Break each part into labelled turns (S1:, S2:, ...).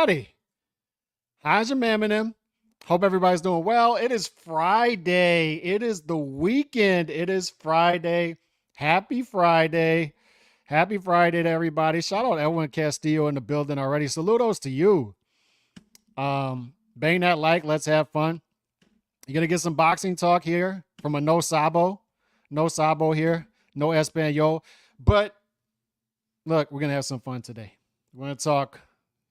S1: everybody. How's your mam and them? Hope everybody's doing well. It is Friday. It is the weekend. It is Friday. Happy Friday. Happy Friday to everybody. Shout out Edwin Castillo in the building already. Saludos to you. Bang that like. Let's have fun. You're going to get some boxing talk here from a no sabo. No sabo here. No Espanol. But look, we're going to have some fun today. We're going to talk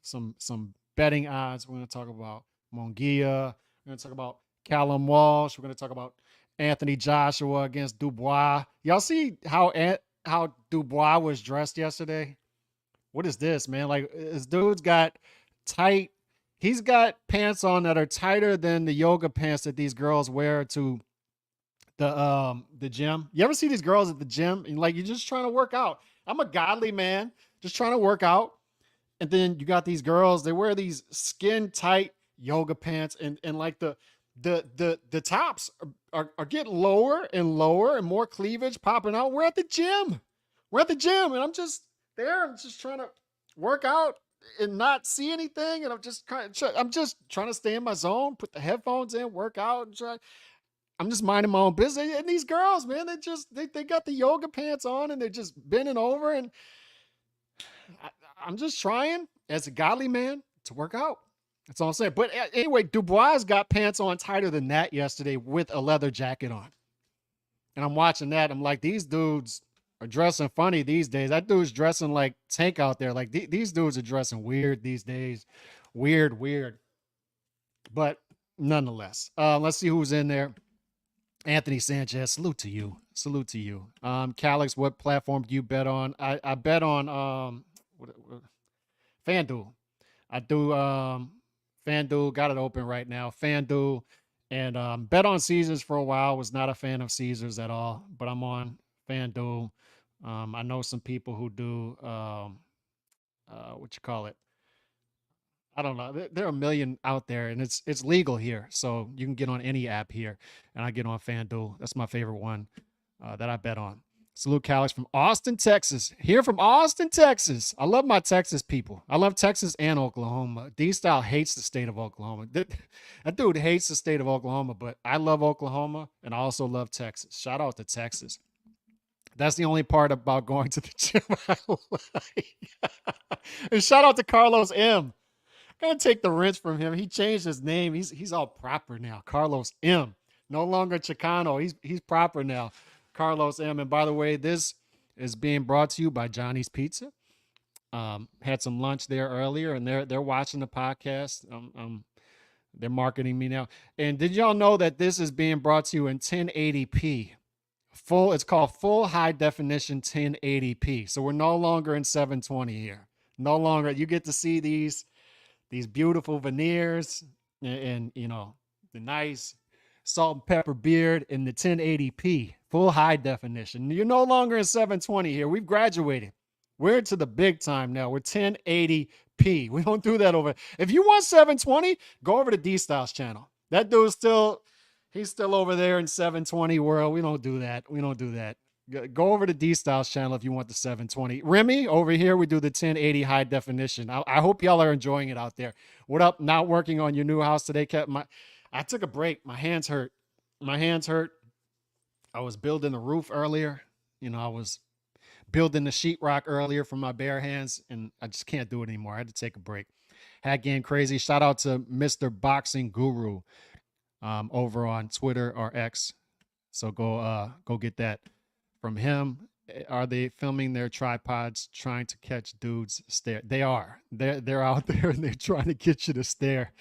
S1: some betting odds. We're going to talk about Munguia. We're going to talk about Callum Walsh. We're going to talk about Anthony Joshua against Dubois. Y'all see how Dubois was dressed yesterday? What is this, man? Like, this dude's got tight. He's got pants on that are tighter than the yoga pants that these girls wear to the gym. You ever see these girls at the gym and like you're just trying to work out? I'm a godly man, just trying to work out. And then you got these girls, they wear these skin tight yoga pants and like the tops are getting lower and lower and more cleavage popping out. We're at the gym. And I'm just there. I'm just trying to work out and not see anything. And I'm just trying to stay in my zone, put the headphones in, work out. I'm just minding my own business. And these girls, man, they got the yoga pants on and they're just bending over. And I'm just trying as a godly man to work out. That's all I'm saying. But anyway, Dubois got pants on tighter than that yesterday with a leather jacket on. And I'm watching that. I'm like, these dudes are dressing funny these days. That dude's dressing like Tank out there. Like these dudes are dressing weird these days. Weird. But nonetheless, let's see who's in there. Anthony Sanchez, salute to you. Calix, what platform do you bet on? I bet on FanDuel. I do FanDuel, got it open right now. FanDuel and bet on Caesars for a while. Was not a fan of Caesars at all, but I'm on FanDuel. I know some people who do what you call it. I don't know. There are a million out there, and it's legal here, so you can get on any app here. And I get on FanDuel. That's my favorite one that I bet on. Salute Calix from Austin, Texas. Here from Austin, Texas. I love my Texas people. I love Texas and Oklahoma. D-Style hates the state of Oklahoma. That dude hates the state of Oklahoma, but I love Oklahoma, and I also love Texas. Shout out to Texas. That's the only part about going to the gym I like. And shout out to Carlos M. Gotta take the wrench from him. He changed his name. He's all proper now. Carlos M. No longer Chicano. He's proper now. Carlos M. And by the way, this is being brought to you by Johnny's Pizza. Had some lunch there earlier, and they're watching the podcast. They're marketing me now. And did y'all know that this is being brought to you in 1080p? It's called full high definition 1080p. So we're no longer in 720 here. No longer. You get to see these beautiful veneers and you know, the nice salt and pepper beard in the 1080p, full high definition. You're no longer in 720 here. We've graduated. We're into the big time now. We're 1080p. We don't do that over. If you want 720, go over to D-Styles channel. That dude's he's still over there in 720 world. We don't do that. Go over to D-Styles channel if you want the 720. Remy, over here, we do the 1080 high definition. I hope y'all are enjoying it out there. What up? Not working on your new house today. I took a break. My hands hurt. I was building the roof earlier. You know, I was building the sheetrock earlier from my bare hands, and I just can't do it anymore. I had to take a break. Hat getting crazy. Shout out to Mr. Boxing Guru over on Twitter or X. So go get that from him. Are they filming their tripods trying to catch dudes stare? They are. They're out there and they're trying to get you to stare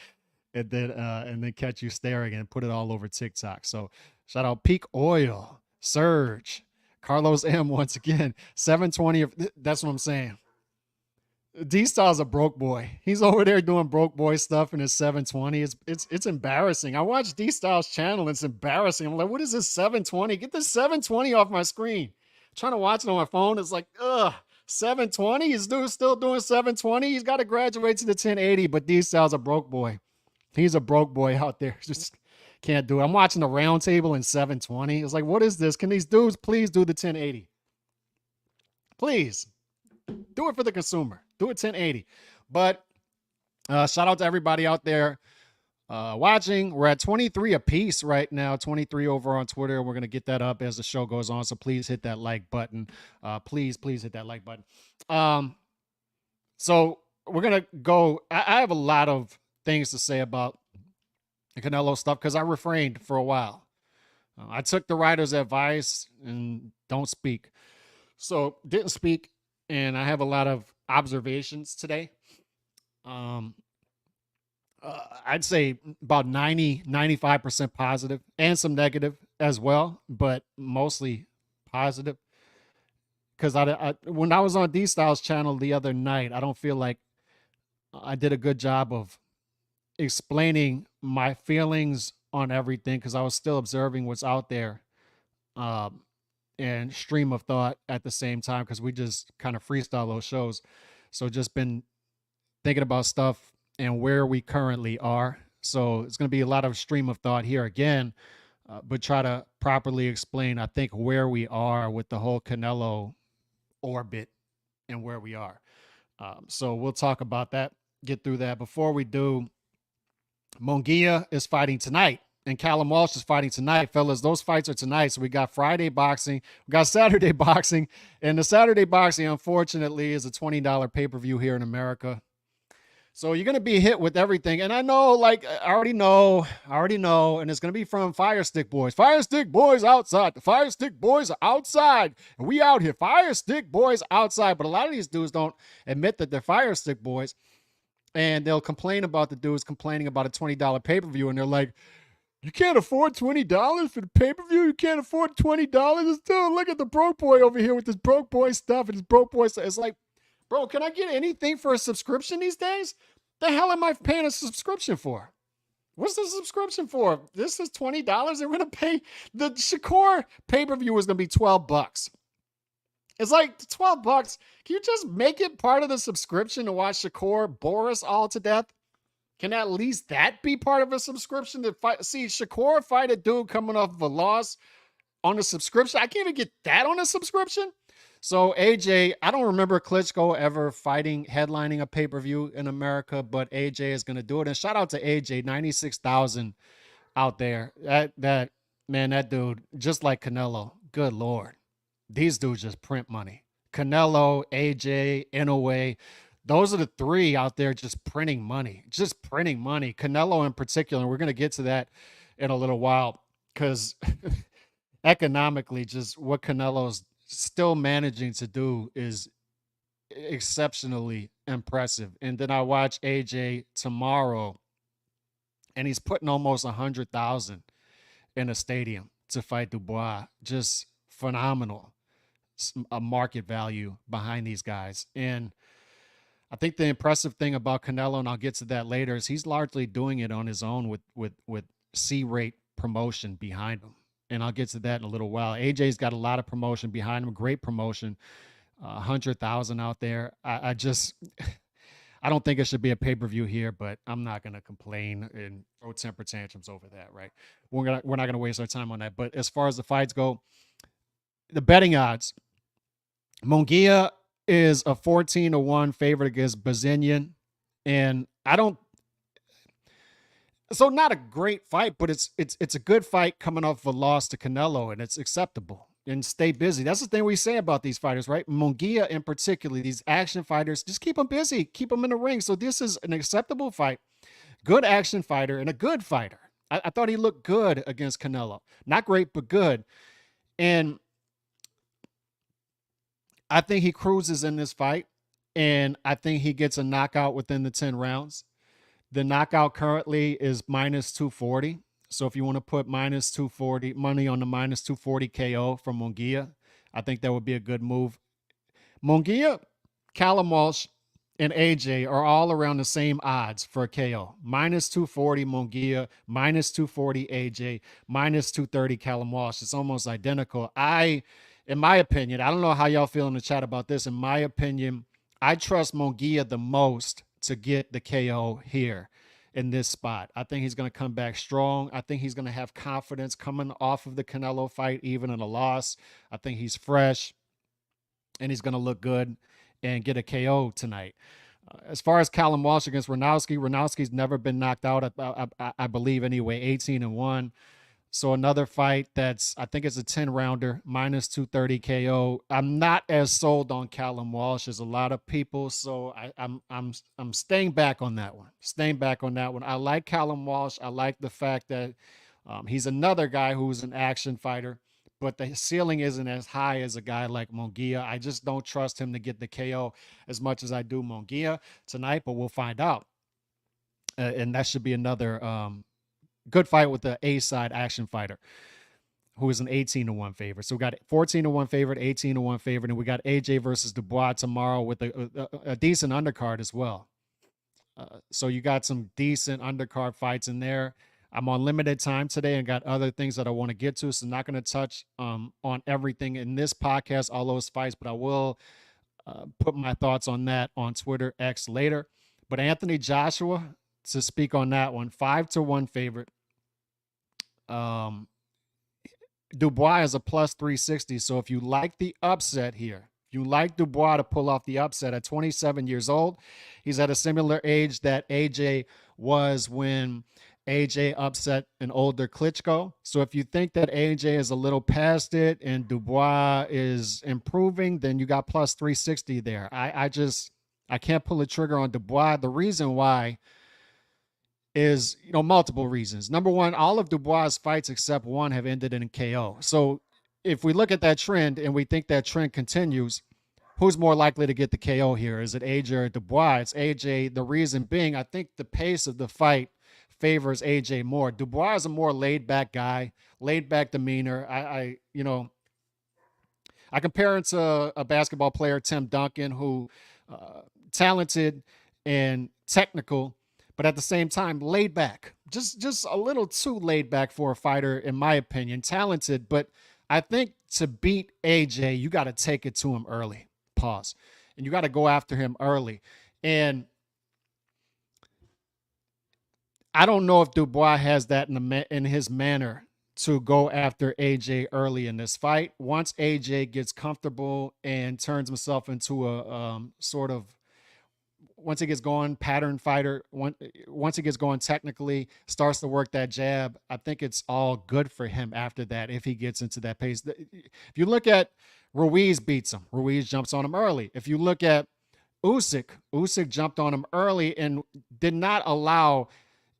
S1: and then catch you staring and put it all over TikTok. So shout out Peak Oil, Surge, Carlos M once again, 720. That's what I'm saying. D-Style's a broke boy. He's over there doing broke boy stuff in his 720. It's embarrassing. I watch D-Style's channel. And it's embarrassing. I'm like, what is this 720? Get this 720 off my screen. I'm trying to watch it on my phone. It's like, 720? He's still doing 720? He's got to graduate to the 1080, but D-Style's a broke boy. He's a broke boy out there. Just can't do it. I'm watching the round table in 720. It's like, what is this? Can these dudes please do the 1080? Please. Do it for the consumer. Do it 1080. But Shout out to everybody out there watching. We're at 23 apiece right now, 23 over on Twitter. We're going to get that up as the show goes on. So please hit that like button. Please hit that like button. So we're going to go. I have a lot of things to say about the Canelo stuff because I refrained for a while. I took the writer's advice and don't speak. So didn't speak. And I have a lot of observations today. I'd say about 95% positive and some negative as well, but mostly positive. Because when I was on D Styles channel the other night, I don't feel like I did a good job of explaining my feelings on everything because I was still observing what's out there and stream of thought at the same time because we just kind of freestyle those shows. So just been thinking about stuff and where we currently are. So it's going to be a lot of stream of thought here again, but try to properly explain, I think, where we are with the whole Canelo orbit and where we are. So we'll talk about that, get through that. Before we do, Munguia is fighting tonight and Callum Walsh is fighting tonight, fellas. Those fights are tonight. So we got Friday boxing, we got Saturday boxing, and the Saturday boxing, unfortunately, is a $20 pay-per-view here in America. So you're going to be hit with everything. And I know, like, I already know, and it's going to be from Fire Stick Boys. Fire Stick Boys outside. The Fire Stick Boys are outside. And we out here. Fire Stick Boys outside. But a lot of these dudes don't admit that they're Fire Stick Boys. And they'll complain about the dudes complaining about a $20 pay-per-view. And they're like, you can't afford $20 for the pay-per-view? You can't afford $20? Dude, look at the broke boy over here with this broke boy stuff and his broke boy stuff. It's like, bro, can I get anything for a subscription these days? The hell am I paying a subscription for? What's the subscription for? This is $20. They're going to pay. The Shakur pay-per-view is going to be $12. It's like $12. Can you just make it part of the subscription to watch Shakur bore us all to death? Can at least that be part of a subscription to fight? See, Shakur fight a dude coming off of a loss on a subscription. I can't even get that on a subscription. So AJ, I don't remember Klitschko ever headlining a pay-per-view in America, but AJ is going to do it. And shout out to AJ, 96,000 out there. That man, that dude, just like Canelo, good Lord. These dudes just print money. Canelo, AJ, Inoue, those are the three out there just printing money. Canelo in particular, and we're going to get to that in a little while because economically, just what Canelo's still managing to do is exceptionally impressive. And then I watch AJ tomorrow, and he's putting almost 100,000 in a stadium to fight Dubois. Just phenomenal, a market value behind these guys. And I think the impressive thing about Canelo, and I'll get to that later, is he's largely doing it on his own with C-rate promotion behind him. And I'll get to that in a little while. AJ's got a lot of promotion behind him, great promotion, 100,000 out there. I don't think it should be a pay-per-view here, but I'm not going to complain and throw temper tantrums over that, right? We're not going to waste our time on that. But as far as the fights go, the betting odds, Munguia is a 14-1 favorite against Bazinian. And so not a great fight, but it's a good fight coming off of a loss to Canelo, and it's acceptable. And stay busy. That's the thing we say about these fighters, right? Munguia in particular, these action fighters, just keep them busy, keep them in the ring. So this is an acceptable fight, good action fighter, and a good fighter. I thought he looked good against Canelo. Not great, but good. And I think he cruises in this fight, and I think he gets a knockout within the 10 rounds. The knockout currently is minus 240. So if you want to put minus 240 money on the minus 240 KO from Munguia, I think that would be a good move. Munguia, Callum Walsh, and AJ are all around the same odds for a KO. Minus 240 Munguia, minus 240 AJ, minus 230 Callum Walsh. It's almost identical. In my opinion, I don't know how y'all feel in the chat about this. In my opinion, I trust Munguia the most to get the KO here in this spot. I think he's going to come back strong. I think he's going to have confidence coming off of the Canelo fight, even in a loss. I think he's fresh, and he's going to look good and get a KO tonight. As far as Callum Walsh against Ronowski's never been knocked out, I believe anyway, 18-1. So another fight that's, I think it's a 10 rounder, minus 230 KO. I'm not as sold on Callum Walsh as a lot of people, so I'm staying back on that one. Staying back on that one. I like Callum Walsh. I like the fact that he's another guy who's an action fighter, but the ceiling isn't as high as a guy like Munguia. I just don't trust him to get the KO as much as I do Munguia tonight, but we'll find out. And that should be another good fight with the A side action fighter, who is an 18-1 favorite. So we got 14-1 favorite, 18-1 favorite, and we got AJ versus Dubois tomorrow with a decent undercard as well. So you got some decent undercard fights in there. I'm on limited time today and got other things that I want to get to, so I'm not going to touch on everything in this podcast, all those fights, but I will put my thoughts on that on Twitter X later. But Anthony Joshua, to speak on that one, 5-1 favorite. Dubois is a plus 360. So if you like the upset here, if you like Dubois to pull off the upset at 27 years old, he's at a similar age that AJ was when AJ upset an older Klitschko. So if you think that AJ is a little past it and Dubois is improving, then you got plus 360 there. I can't pull a trigger on Dubois. The reason why is, multiple reasons. Number one, all of Dubois' fights except one have ended in KO. So if we look at that trend and we think that trend continues, who's more likely to get the KO here? Is it AJ or Dubois? It's AJ. The reason being, I think the pace of the fight favors AJ more. Dubois is a more laid back guy, laid back demeanor. I compare him to a basketball player, Tim Duncan, who talented and technical, but at the same time, laid back. Just a little too laid back for a fighter, in my opinion. Talented, but I think to beat AJ, you got to take it to him early. Pause. And you got to go after him early. And I don't know if Dubois has that in his manner to go after AJ early in this fight. Once AJ gets comfortable and turns himself into a once he gets going, pattern fighter, once he gets going technically, starts to work that jab, I think it's all good for him after that if he gets into that pace. If you look at Ruiz beats him. Ruiz jumps on him early. If you look at Usyk jumped on him early and did not allow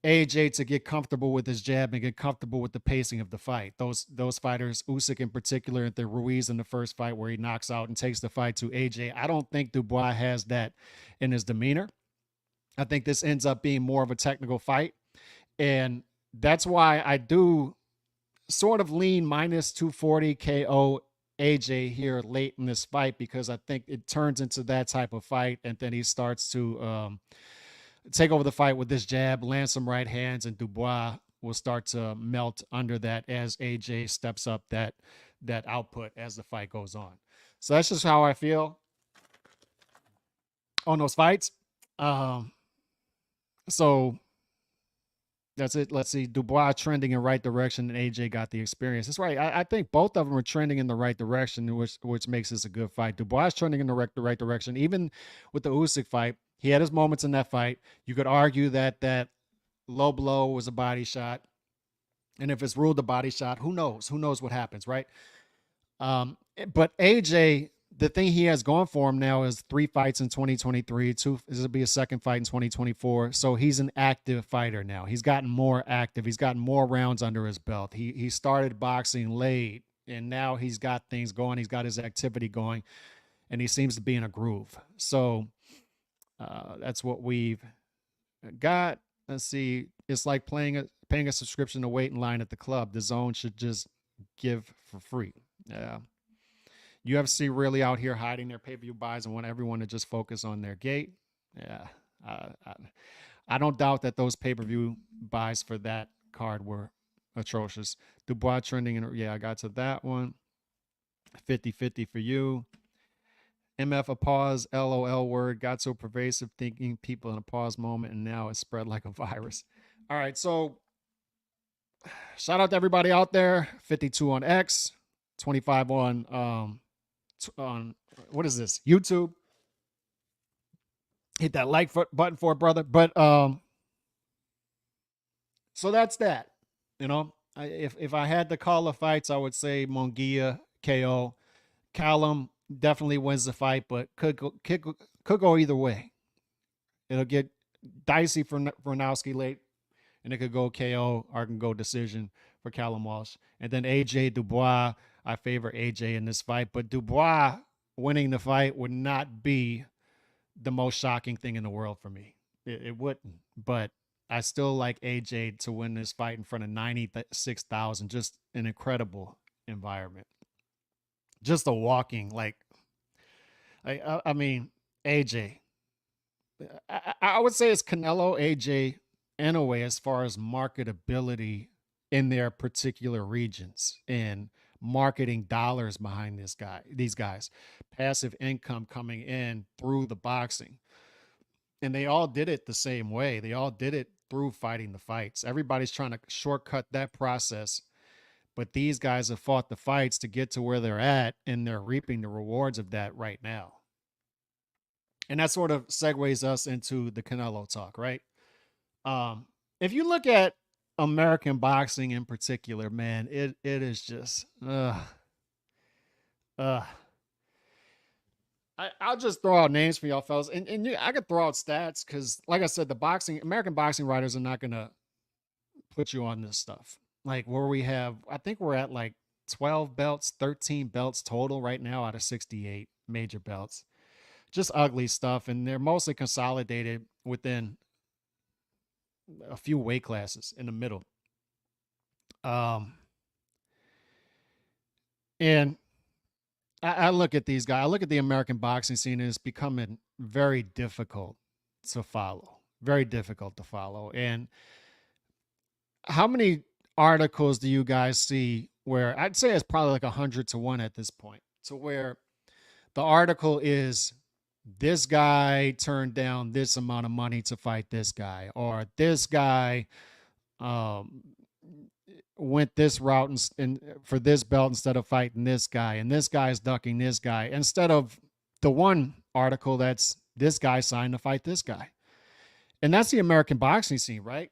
S1: AJ to get comfortable with his jab and get comfortable with the pacing of the fight. Those fighters, Usyk in particular, and the Ruiz in the first fight where he knocks out and takes the fight to AJ. I don't think Dubois has that in his demeanor. I think this ends up being more of a technical fight. And that's why I do sort of lean minus 240 KO AJ here late in this fight, because I think it turns into that type of fight, and then he starts to take over the fight with this jab, land some right hands, and Dubois will start to melt under that as AJ steps up that output as the fight goes on. So that's just how I feel on those fights. So that's it. Let's see. Dubois trending in right direction, and AJ got the experience. That's right. I think both of them are trending in the right direction, which makes this a good fight. Dubois trending in the right direction. Even with the Usyk fight, he had his moments in that fight. You could argue that low blow was a body shot. And if it's ruled a body shot, who knows? Who knows what happens, right? But AJ, the thing he has going for him now is 3 fights in 2023. This will be a second fight in 2024. So he's an active fighter now. He's gotten more active. He's gotten more rounds under his belt. He started boxing late, and now he's got things going. He's got his activity going, and he seems to be in a groove. So that's what we've got. Let's see. It's like paying a subscription to wait in line at the club. The Zone should just give for free. Yeah. UFC really out here hiding their pay-per-view buys and want everyone to just focus on their gate. Yeah. I don't doubt that those pay-per-view buys for that card were atrocious. Dubois trending. I got to that one. 50-50 for you. MF a pause, LOL word, got so pervasive, thinking people in a pause moment, and now it's spread like a virus. All right, so shout out to everybody out there. 52 on X, 25 on what is this? YouTube. Hit that like button for it, brother. But so that's that. You know, if I had to call the fights, I would say Munguia KO. Callum definitely wins the fight, but could go either way. It'll get dicey for Ronowski late, and it could go KO or it can go decision for Callum Walsh. And then AJ Dubois, I favor AJ in this fight, but Dubois winning the fight would not be the most shocking thing in the world for me. It wouldn't, but I still like AJ to win this fight in front of 96,000. Just an incredible environment. Just a walking, like, I mean, AJ. I would say it's Canelo, AJ, in a way, as far as marketability in their particular regions and marketing dollars behind these guys, passive income coming in through the boxing. And they all did it the same way. They all did it through fighting the fights. Everybody's trying to shortcut that process, but these guys have fought the fights to get to where they're at, and they're reaping the rewards of that right now. And that sort of segues us into the Canelo talk, right? If you look at American boxing in particular, man, it is just uh I'll just throw out names for y'all fellas, and I could throw out stats because, like I said, the American boxing writers are not gonna put you on this stuff. Like where we have, I think we're at like 12 belts, 13 belts total right now out of 68 major belts. Just ugly stuff, and they're mostly consolidated within a few weight classes in the middle. Um, and I look at these guys. I look at the American boxing scene, and it's becoming very difficult to follow. Very difficult to follow. And how many articles do you guys see where I'd say it's probably like 100 to 1 at this point, to where the article is this guy turned down this amount of money to fight this guy, or this guy um, went this route for this belt instead of fighting this guy, and this guy's ducking this guy, instead of the one article that's this guy signed to fight this guy. And that's the American boxing scene, right?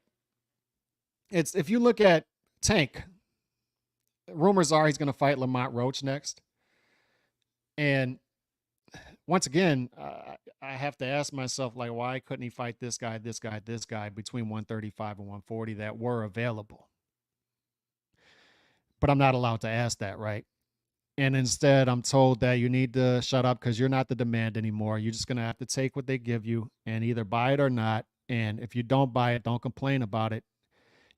S1: It's, if you look at Tank, rumors are he's going to fight Lamont Roach next. And once again, I have to ask myself, like, why couldn't he fight this guy, this guy, this guy between 135 and 140 that were available? But I'm not allowed to ask that, right? And instead, I'm told that you need to shut up because you're not the demand anymore. You're just going to have to take what they give you and either buy it or not. And if you don't buy it, don't complain about it.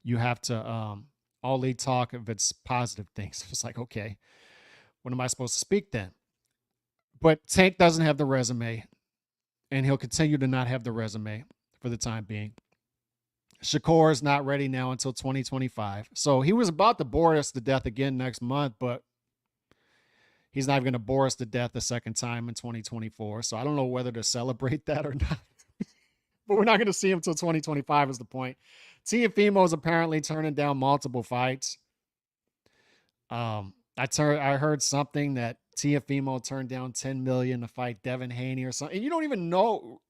S1: You have to only talk if it's positive things. It's like, okay, what am I supposed to speak then? But Tank doesn't have the resume, and he'll continue to not have the resume for the time being. Shakur is not ready now until 2025. So he was about to bore us to death again next month, but he's not even going to bore us to death a second time in 2024. So I don't know whether to celebrate that or not. But we're not going to see him until 2025 is the point. Teofimo is apparently turning down multiple fights. I heard something that Teofimo turned down $10 million to fight Devin Haney or something. And you don't even know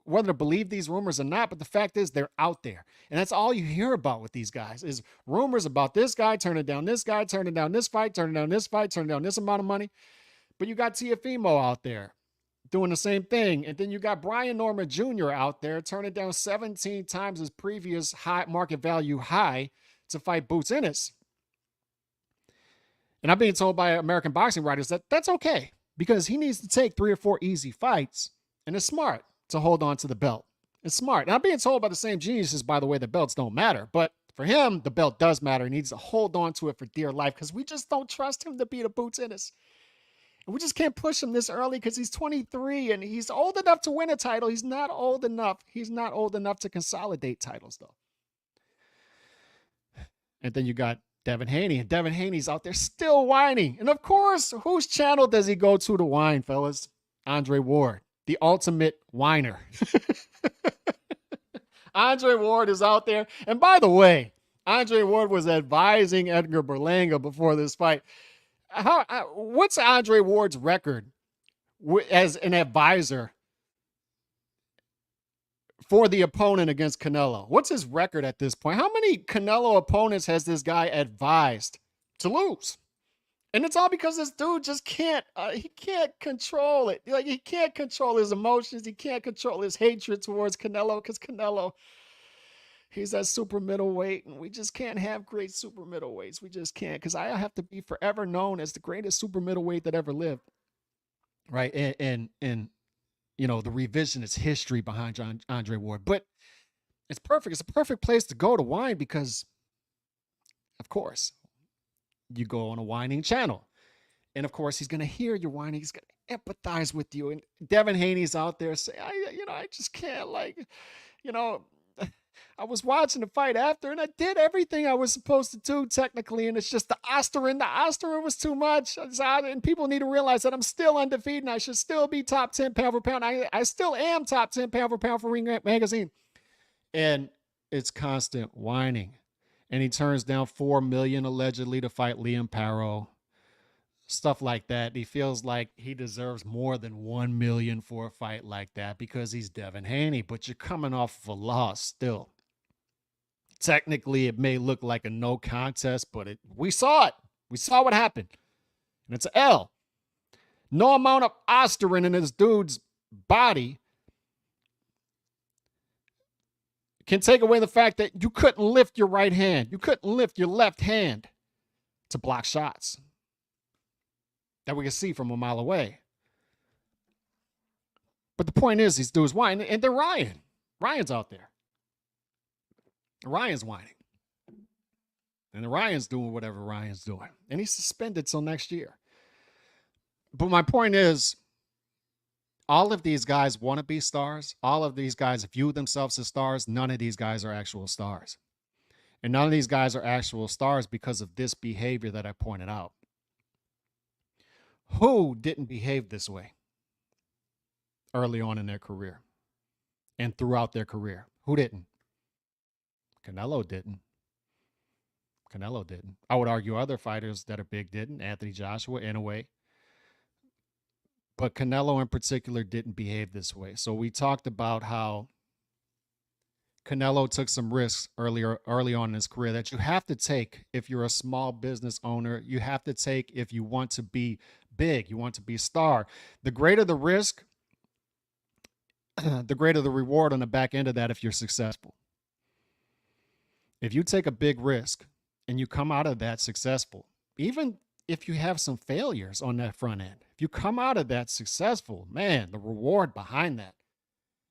S1: whether to believe these rumors or not, but the fact is they're out there. And that's all you hear about with these guys is rumors about this guy turning down this guy, turning down this fight, turning down this fight, turning down this amount of money. But you got Teofimo out there doing the same thing. And then you got Brian Norman Jr. out there turning down 17 times his previous high market value high to fight Boots Ennis. And I'm being told by American boxing writers that that's okay because he needs to take 3 or 4 easy fights, and it's smart to hold on to the belt. It's smart. And I'm being told by the same geniuses, by the way, the belts don't matter. But for him, the belt does matter. He needs to hold on to it for dear life because we just don't trust him to beat a Boots Ennis. And we just can't push him this early because he's 23 and he's old enough to win a title. He's not old enough. He's not old enough to consolidate titles, though. And then you got Devin Haney, and Devin Haney's out there still whining. And of course, whose channel does he go to whine, fellas? Andre Ward, the ultimate whiner. Andre Ward is out there. And by the way, Andre Ward was advising Edgar Berlanga before this fight. What's Andre Ward's record as an advisor for the opponent against Canelo. What's his record at this point? How many Canelo opponents has this guy advised to lose? And it's all because this dude just can't, he can't control it. Like, he can't control his emotions. He can't control his hatred towards Canelo because Canelo, he's that super middleweight, and we just can't have great super middleweights. We just can't, because I have to be forever known as the greatest super middleweight that ever lived. Right. And you know, the revisionist history behind Andre Ward. But it's perfect. It's a perfect place to go to whine because, of course, you go on a whining channel. And of course, he's going to hear your whining. He's going to empathize with you. And Devin Haney's out there saying, I just can't, like, you know, I was watching the fight after and I did everything I was supposed to do technically. And it's just the Osterin was too much. And people need to realize that I'm still undefeated and I should still be top 10 pound for pound. I still am top 10 pound for pound for Ring Magazine. And it's constant whining. And he turns down $4 million allegedly to fight Liam Parrow. Stuff like that. He feels like he deserves more than $1 million for a fight like that because he's Devin Haney, but you're coming off of a loss still. Technically, it may look like a no contest, but we saw it. We saw what happened. And it's an L. No amount of Osterin in this dude's body can take away the fact that you couldn't lift your right hand. You couldn't lift your left hand to block shots that we can see from a mile away. But the point is, these dudes whining, and they're Ryan. Ryan's out there. Ryan's whining. And Ryan's doing whatever Ryan's doing. And he's suspended till next year. But my point is, all of these guys want to be stars. All of these guys view themselves as stars. None of these guys are actual stars. And none of these guys are actual stars because of this behavior that I pointed out. Who didn't behave this way early on in their career and throughout their career? Who didn't? Canelo didn't. Canelo didn't. I would argue other fighters that are big didn't. Anthony Joshua, in a way. But Canelo in particular didn't behave this way. So we talked about how Canelo took some risks early on in his career that you have to take if you're a small business owner. You have to take if you want to be big, you want to be a star. The greater the risk, the greater the reward on the back end of that if you're successful. If you take a big risk and you come out of that successful, even if you have some failures on that front end, if you come out of that successful, man, the reward behind that.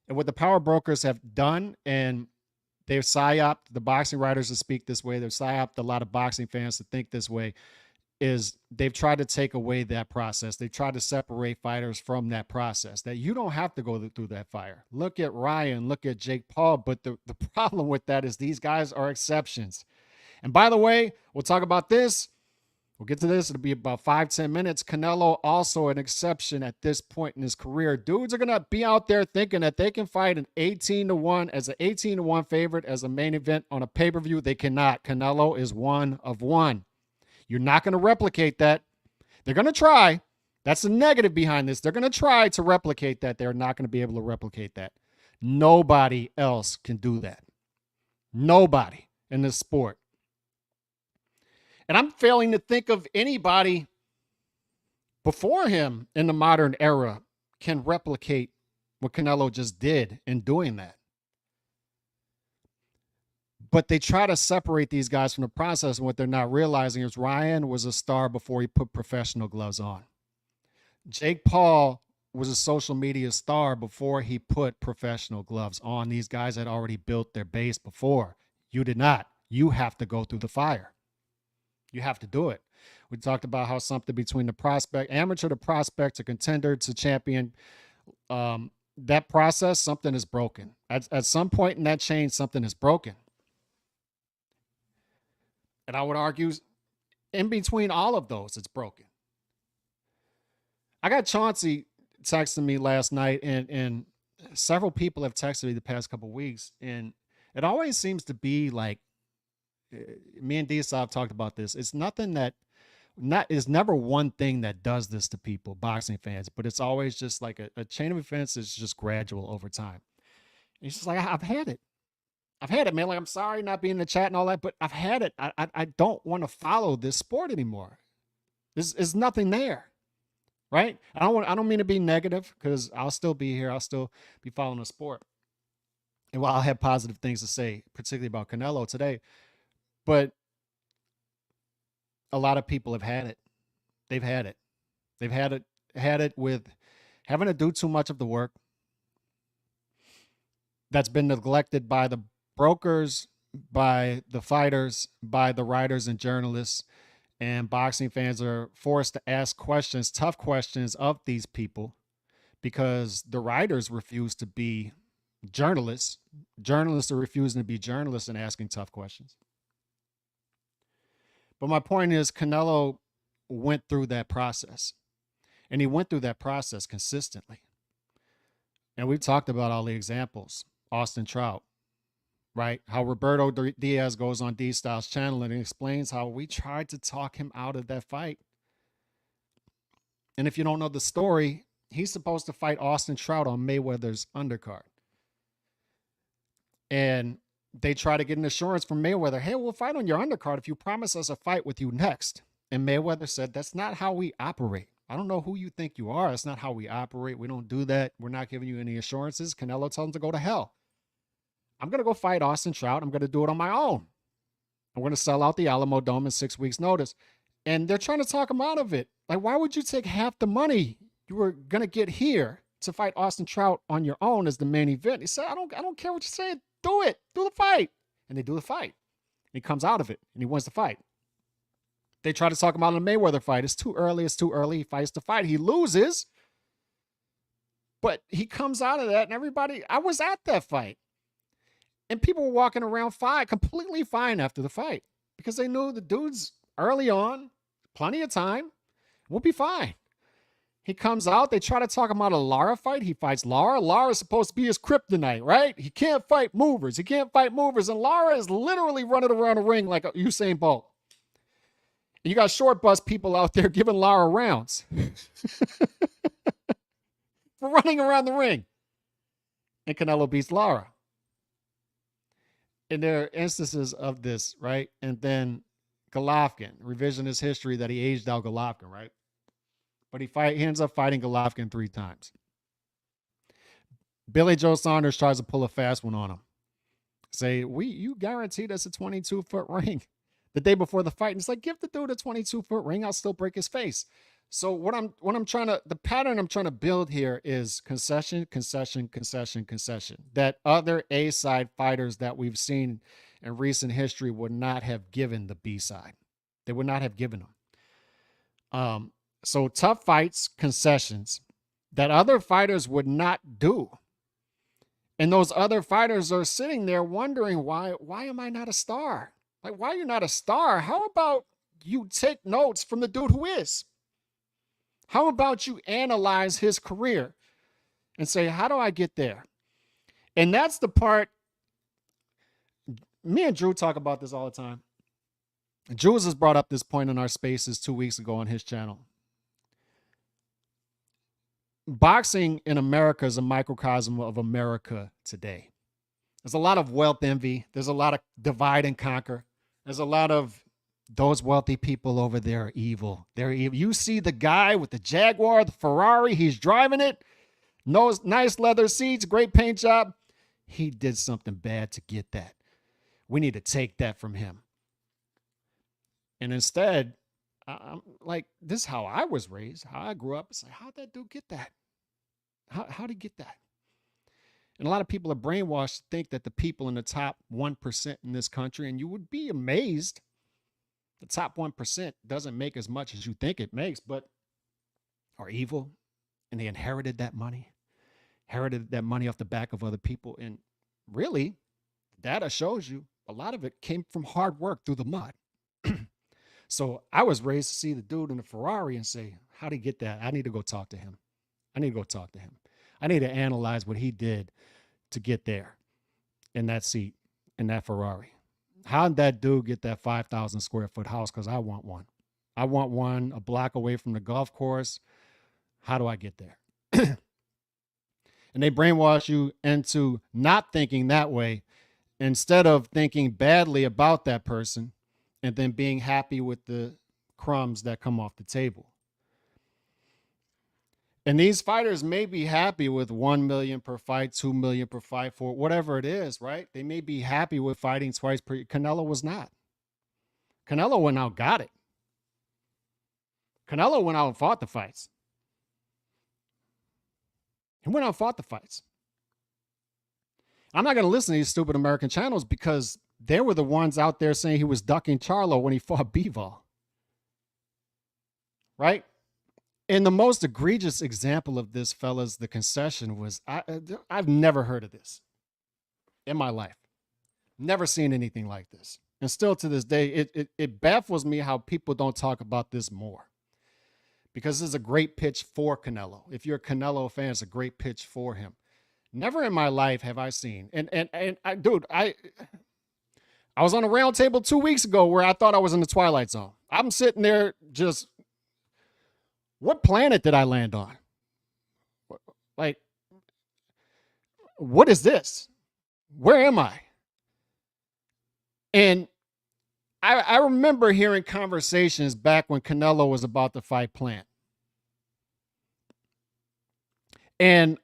S1: And what the power brokers have done, and they've psyoped the boxing writers to speak this way, they've psyoped a lot of boxing fans to think this way, is they've tried to take away that process. They've tried to separate fighters from that process, that you don't have to go through that fire. Look at Ryan, look at Jake Paul. But the problem with that is these guys are exceptions. And by the way, we'll talk about this. We'll get to this. It'll be about 5-10 minutes. Canelo also an exception at this point in his career. Dudes are going to be out there thinking that they can fight an 18-1 as an 18-1 favorite as a main event on a pay-per-view. They cannot. Canelo is one of one. You're not going to replicate that. They're going to try. That's the negative behind this. They're going to try to replicate that. They're not going to be able to replicate that. Nobody else can do that. Nobody in this sport. And I'm failing to think of anybody before him in the modern era can replicate what Canelo just did in doing that. But they try to separate these guys from the process, and what they're not realizing is Ryan was a star before he put professional gloves on. Jake Paul was a social media star before he put professional gloves on. These guys had already built their base before. You did not. You have to go through the fire. You have to do it. We talked about how something between the prospect, amateur to prospect to contender to champion, that process, something is broken. At some point in that chain, something is broken. And I would argue in between all of those, it's broken. I got Chauncey texting me last night, and several people have texted me the past couple of weeks, and it always seems to be like, me and Diesel have talked about this. It's nothing that is never one thing that does this to people, boxing fans, but it's always just like a chain of events is just gradual over time. He's just like, I've had it. I've had it, man. Like, I'm sorry not being in the chat and all that, but I've had it. I don't want to follow this sport anymore. There's nothing there. Right? I don't mean to be negative, because I'll still be here. I'll still be following the sport. And while I'll have positive things to say, particularly about Canelo today, but a lot of people have had it. They've had it. They've had it with having to do too much of the work that's been neglected by the brokers, by the fighters, by the writers and journalists. And boxing fans are forced to ask questions, tough questions of these people, because the writers refuse to be journalists. Journalists are refusing to be journalists and asking tough questions. But my point is, Canelo went through that process, and he went through that process consistently. And we've talked about all the examples. Austin Trout, right? How Roberto Diaz goes on D-Style's channel and explains how we tried to talk him out of that fight. And if you don't know the story, he's supposed to fight Austin Trout on Mayweather's undercard. And they try to get an assurance from Mayweather, hey, we'll fight on your undercard if you promise us a fight with you next. And Mayweather said, that's not how we operate. I don't know who you think you are. That's not how we operate. We don't do that. We're not giving you any assurances. Canelo tells him to go to hell. I'm going to go fight Austin Trout. I'm going to do it on my own. I'm going to sell out the Alamo Dome in 6 weeks' notice. And they're trying to talk him out of it. Like, why would you take half the money you were going to get here to fight Austin Trout on your own as the main event? He said, I don't care what you're saying. Do it. Do the fight. And they do the fight. And he comes out of it, and he wins the fight. They try to talk him out of the Mayweather fight. It's too early. It's too early. He fights the fight. He loses. But he comes out of that, and everybody, I was at that fight. And people were walking around fine, completely fine after the fight, because they knew the dude's early on, plenty of time, we'll be fine. He comes out. They try to talk him out of Lara fight. He fights Lara. Lara's supposed to be his kryptonite, right? He can't fight movers. He can't fight movers. And Lara is literally running around the ring like Usain Bolt. And you got short bus people out there giving Lara rounds for running around the ring. And Canelo beats Lara. And there are instances of this, right? And then Golovkin, revisionist history that he aged out Golovkin, right? But he ends up fighting Golovkin 3 times. Billy Joe Saunders tries to pull a fast one on him. Say, you guaranteed us a 22-foot ring the day before the fight. And it's like, give the dude a 22-foot ring, I'll still break his face. So the pattern I'm trying to build here is concession, concession, concession, concession. That other A-side fighters that we've seen in recent history would not have given the B-side. They would not have given them. So tough fights, concessions that other fighters would not do. And those other fighters are sitting there wondering, why am I not a star? Like, why are you not a star? How about you take notes from the dude who is? How about you analyze his career and say, how do I get there? And that's the part. Me and Drew talk about this all the time. Jules has brought up this point in our spaces 2 weeks ago on his channel. Boxing in America is a microcosm of America today. There's a lot of wealth envy. There's a lot of divide and conquer. There's a lot of those wealthy people over there are evil. They're evil. You see the guy with the Jaguar, the Ferrari, he's driving it. Nice leather seats, great paint job. He did something bad to get that. We need to take that from him. And instead, I'm like, this is how I was raised, how I grew up. It's like, how'd that dude get that? How'd he get that? And a lot of people are brainwashed to think that the people in the top 1% in this country, and you would be amazed, the top 1% doesn't make as much as you think it makes, but are evil, and they inherited that money off the back of other people. And really, data shows you a lot of it came from hard work through the mud. So I was raised to see the dude in the Ferrari and say, how'd he get that? I need to go talk to him. I need to analyze what he did to get there in that seat, in that Ferrari. How did that dude get that 5,000 square foot house? Because I want one. I want one a block away from the golf course. How do I get there? And And they brainwash you into not thinking that way instead of thinking badly about that person and then being happy with the crumbs that come off the table. And these fighters may be happy with 1 million per fight, 2 million per fight, for whatever it is, right? They may be happy with fighting twice per year. Canelo was not. Canelo went out, got it. Canelo went out and fought the fights. He went out and fought the fights. I'm not going to listen to these stupid American channels because they were the ones out there saying he was ducking Charlo when he fought Bivol. Right? And the most egregious example of this, fellas, the concession was, I've never heard of this in my life. Never seen anything like this. And still to this day, it baffles me how people don't talk about this more. Because this is a great pitch for Canelo. If you're a Canelo fan, it's a great pitch for him. Never in my life have I seen, dude, I was on a round table 2 weeks ago where I thought I was in the Twilight Zone. I'm sitting there just, what planet did I land on? Like, what is this? Where am I? And I remember hearing conversations back when Canelo was about to fight Plant. And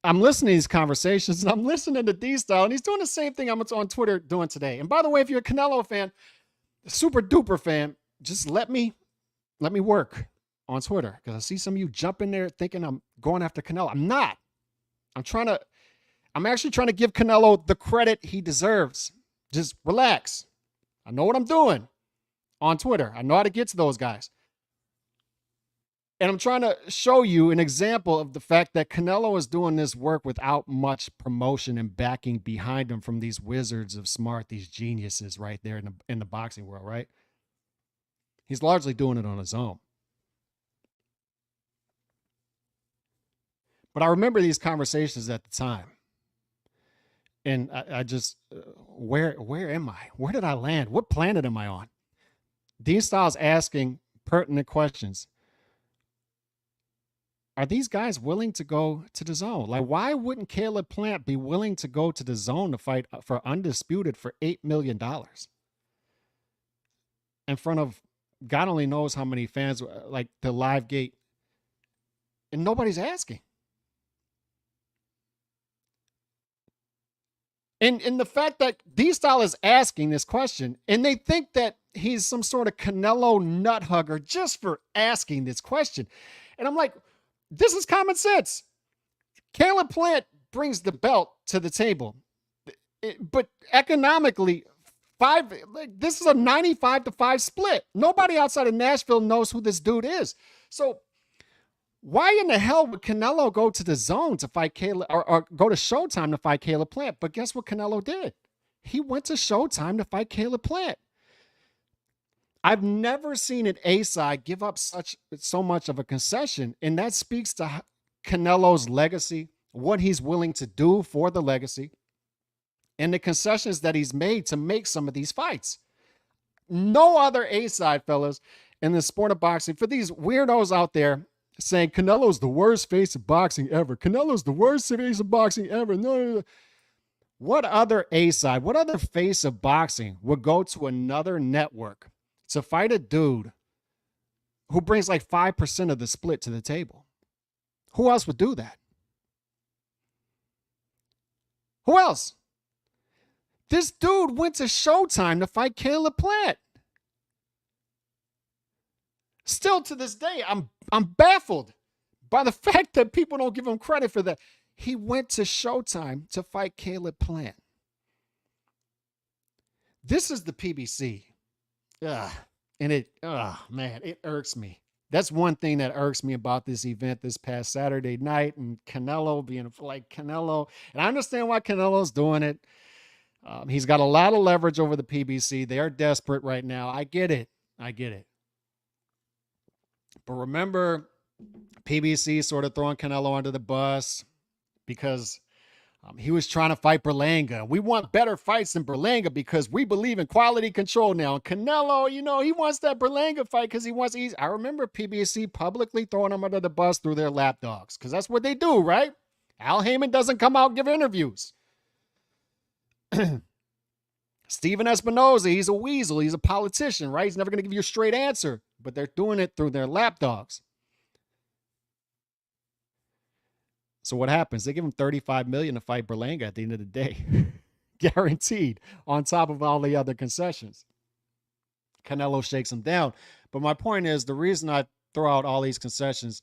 S1: I'm listening to these conversations and I'm listening to D-Style and he's doing the same thing I'm on Twitter doing today. And by the way, if you're a Canelo fan, super duper fan, just let me work on Twitter because I see some of you jump in there thinking I'm going after Canelo. I'm not. I'm actually trying to give Canelo the credit he deserves. Just relax. I know what I'm doing on Twitter. I know how to get to those guys. And I'm trying to show you an example of the fact that Canelo is doing this work without much promotion and backing behind him from these wizards of smart, these geniuses right there in the boxing world, right? He's largely doing it on his own. But I remember these conversations at the time. And I just, where am I? Where did I land? What planet am I on? D-Style's asking pertinent questions. Are these guys willing to go to the zone? Like, why wouldn't Caleb Plant be willing to go to the zone to fight for undisputed for $8 million in front of God only knows how many fans, like the live gate, and nobody's asking. And the fact that D-Style is asking this question and they think that he's some sort of Canelo nut hugger just for asking this question. And I'm like, this is common sense. Caleb Plant brings the belt to the table. But economically, this is a 95-5 split. Nobody outside of Nashville knows who this dude is. So why in the hell would Canelo go to the zone to fight Caleb or go to Showtime to fight Caleb Plant? But guess what Canelo did? He went to Showtime to fight Caleb Plant. I've never seen an A-side give up so much of a concession, and that speaks to Canelo's legacy, what he's willing to do for the legacy, and the concessions that he's made to make some of these fights. No other A-side, fellas, in the sport of boxing, for these weirdos out there saying Canelo's the worst face of boxing ever. Canelo's the worst face of boxing ever. No. What other A-side, what other face of boxing would go to another network to fight a dude who brings like 5% of the split to the table? Who else would do that? Who else? This dude went to Showtime to fight Caleb Plant. Still to this day, I'm baffled by the fact that people don't give him credit for that. He went to Showtime to fight Caleb Plant. This is the PBC. And man, it irks me. That's one thing that irks me about this event this past Saturday night, and Canelo being like Canelo. And I understand why Canelo's doing it. He's got a lot of leverage over the PBC. They are desperate right now. I get it. But remember, PBC sort of throwing Canelo under the bus because he was trying to fight Berlanga. We want better fights than Berlanga because we believe in quality control now. And Canelo, he wants that Berlanga fight because he wants easy. I remember PBC publicly throwing him under the bus through their lapdogs because that's what they do, right? Al Heyman doesn't come out and give interviews. Steven Espinoza, he's a weasel. He's a politician, right? He's never going to give you a straight answer, but they're doing it through their lapdogs. So what happens? They give him $35 million to fight Berlanga at the end of the day. Guaranteed, on top of all the other concessions. Canelo shakes him down. But my point is, the reason I throw out all these concessions,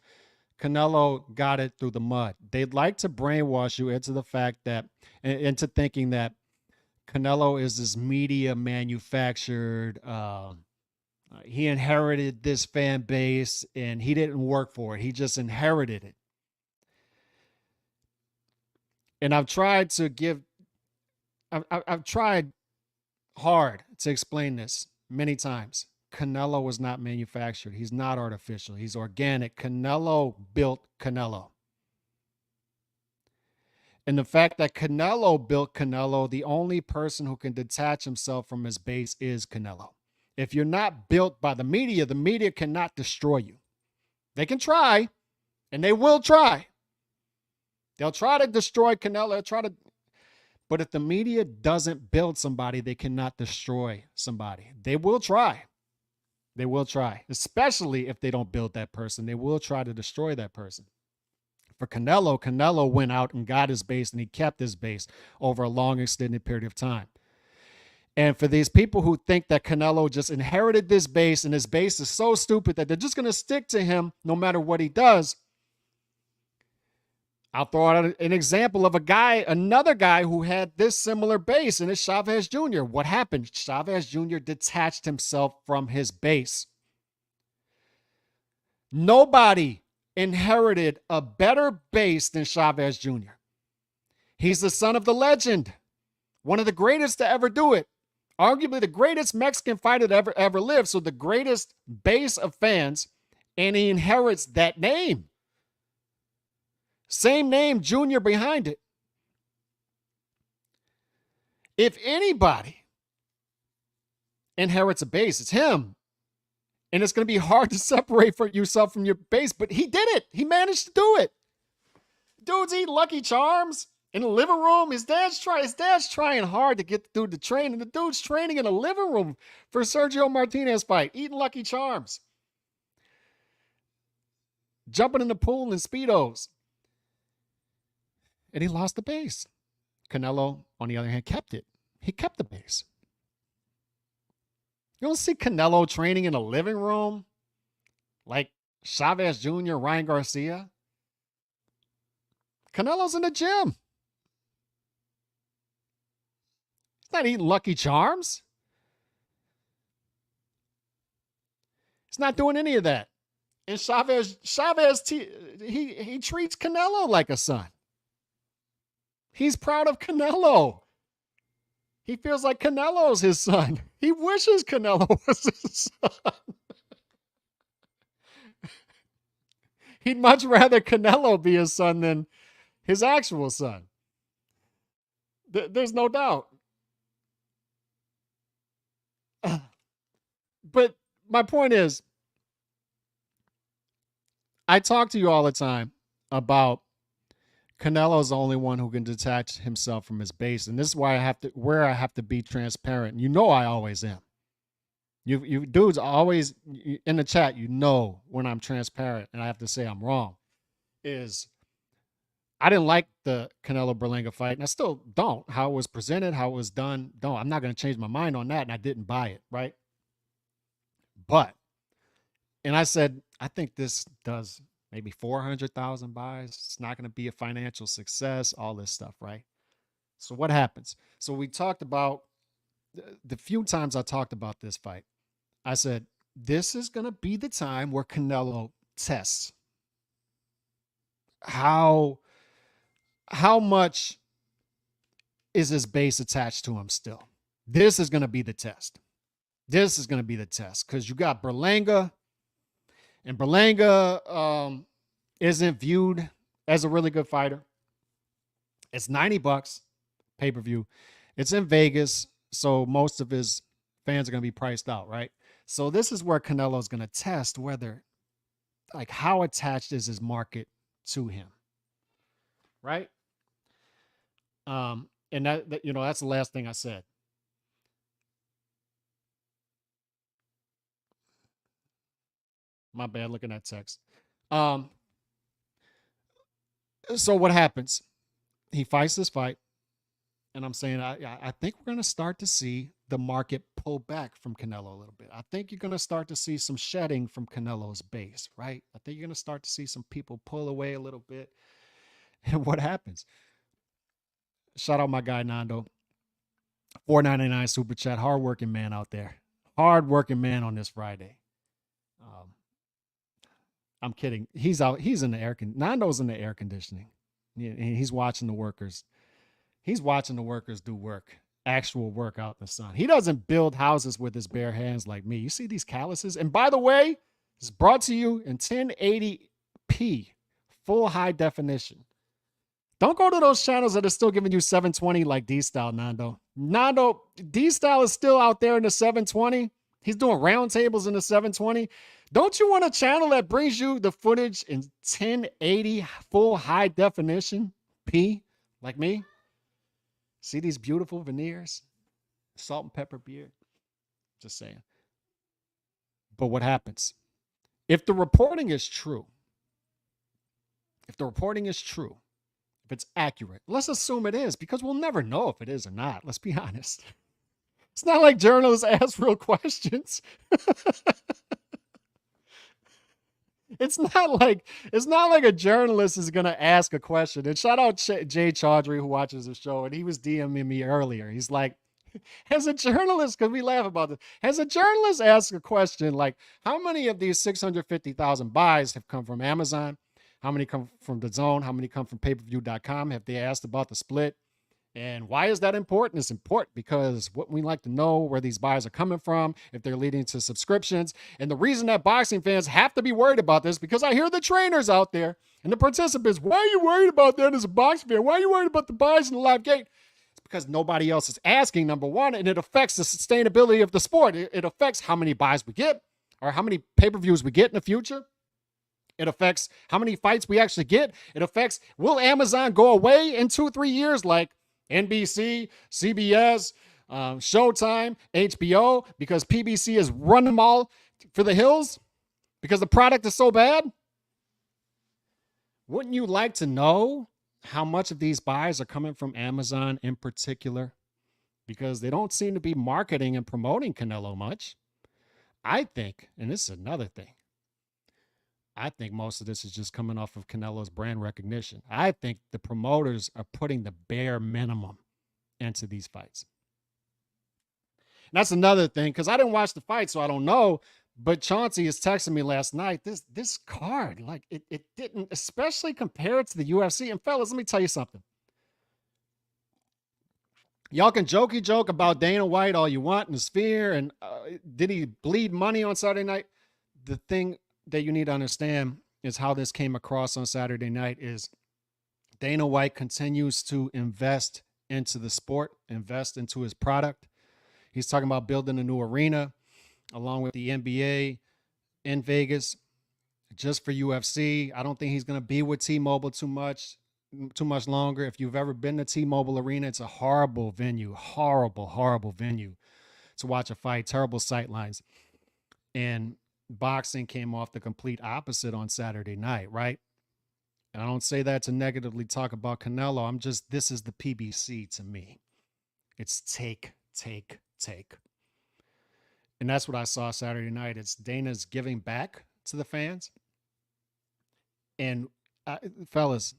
S1: Canelo got it through the mud. They'd like to brainwash you into the fact that, into thinking that Canelo is this media manufactured, he inherited this fan base and he didn't work for it. He just inherited it. And I've tried hard to explain this many times. Canelo was not manufactured. He's not artificial. He's organic. Canelo built Canelo. And the fact that Canelo built Canelo, the only person who can detach himself from his base is Canelo. If you're not built by the media cannot destroy you. They can try, and they will try. They'll try to destroy Canelo. But if the media doesn't build somebody, they cannot destroy somebody. They will try. They will try, especially if they don't build that person. They will try to destroy that person. For Canelo, Canelo went out and got his base, and he kept his base over a long, extended period of time. And for these people who think that Canelo just inherited this base, and his base is so stupid that they're just going to stick to him no matter what he does, I'll throw out an example of another guy who had this similar base, and it's Chavez Jr. What happened? Chavez Jr. detached himself from his base. Nobody inherited a better base than Chavez Jr. He's the son of the legend, one of the greatest to ever do it, arguably the greatest Mexican fighter to ever lived, so the greatest base of fans, and he inherits that name. Same name, Junior, behind it. If anybody inherits a base, it's him. And it's going to be hard to separate yourself from your base, but he did it. He managed to do it. Dude's eating Lucky Charms in the living room. His dad's trying hard to get the dude to train, and the dude's training in a living room for Sergio Martinez fight, eating Lucky Charms, jumping in the pool in Speedos. And he lost the base. Canelo, on the other hand, kept it. He kept the base. You don't see Canelo training in a living room like Chavez Jr., Ryan Garcia. Canelo's in the gym. He's not eating Lucky Charms. He's not doing any of that. And Chavez, he treats Canelo like a son. He's proud of Canelo. He feels like Canelo's his son. He wishes Canelo was his son. He'd much rather Canelo be his son than his actual son. There's no doubt. But my point is, I talk to you all the time about Canelo's the only one who can detach himself from his base. And this is why I have to be transparent. You know I always am. You dudes always in the chat, you know when I'm transparent and I have to say I'm wrong. I didn't like the Canelo Berlanga fight, and I still don't. How it was presented, how it was done, I'm not going to change my mind on that, and I didn't buy it, right? And I said, I think this does maybe 400,000 buys. It's not going to be a financial success, all this stuff, right? So what happens? So we talked about, the few times I talked about this fight, I said, this is going to be the time where Canelo tests how much is his base attached to him still. This is going to be the test. This is going to be the test because you got Berlanga, and Berlanga isn't viewed as a really good fighter. It's $90 pay-per-view. It's in Vegas, so most of his fans are going to be priced out, right? So this is where Canelo is going to test whether, like, how attached is his market to him, right? And that you know, that's the last thing I said. My bad, looking at text. Um, so what happens? He fights this fight, and I'm saying I think we're going to start to see the market pull back from Canelo a little bit. I think you're going to start to see some shedding from Canelo's base, right? I think you're going to start to see some people pull away a little bit. And what happens? Shout out my guy Nando, 4.99 super chat, hardworking man out there, hardworking man on this Friday. Um, I'm kidding. He's out. He's in the Nando's in the air conditioning. He's watching the workers. He's watching the workers do work, actual work out in the sun. He doesn't build houses with his bare hands like me. You see these calluses? And by the way, it's brought to you in 1080p, full high definition. Don't go to those channels that are still giving you 720 like D-Style, Nando. Nando, D-Style is still out there in the 720. He's doing roundtables in the 720. Don't you want a channel that brings you the footage in 1080 full high definition P like me? See these beautiful veneers? Salt and pepper beard. Just saying. But what happens? If the reporting is true, if it's accurate, let's assume it is, because we'll never know if it is or not. Let's be honest. It's not like journalists ask real questions. It's not like a journalist is gonna ask a question. And shout out Jay Chaudhry, who watches the show, and he was DMing me earlier. He's like, has a journalist, because we laugh about this, has a journalist asked a question like, how many of these 650,000 buys have come from Amazon? How many come from the zone? How many come from pay-per-view.com? Have they asked about the split? And why is that important? It's important because what we like to know where these buys are coming from, if they're leading to subscriptions. And the reason that boxing fans have to be worried about this, because I hear the trainers out there and the participants, why are you worried about that as a boxing fan? Why are you worried about the buys in the live gate? It's because nobody else is asking, number one, and it affects the sustainability of the sport. It affects how many buys we get or how many pay-per-views we get in the future. It affects how many fights we actually get. It affects, will Amazon go away in 2-3 years like NBC, CBS, Showtime, HBO, because PBC has run them all for the hills because the product is so bad? Wouldn't you like to know how much of these buys are coming from Amazon in particular? Because they don't seem to be marketing and promoting Canelo much. I think, and this is another thing, I think most of this is just coming off of Canelo's brand recognition. I think the promoters are putting the bare minimum into these fights. And that's another thing, because I didn't watch the fight, so I don't know. But Chauncey is texting me last night. This card, like it didn't, especially compared to the UFC. And fellas, let me tell you something. Y'all can jokey joke about Dana White all you want in the Sphere, and did he bleed money on Saturday night? The thing that you need to understand is how this came across on Saturday night is Dana White continues to invest into the sport, invest into his product. He's talking about building a new arena along with the NBA in Vegas just for UFC. I don't think he's going to be with T-Mobile too much longer. If you've ever been to T-Mobile Arena, it's a horrible venue, horrible venue to watch a fight, terrible sight lines. And boxing came off the complete opposite on Saturday night, right? And I don't say that to negatively talk about Canelo. This is the PBC to me. It's take. And that's what I saw Saturday night. It's Dana's giving back to the fans. And fellas,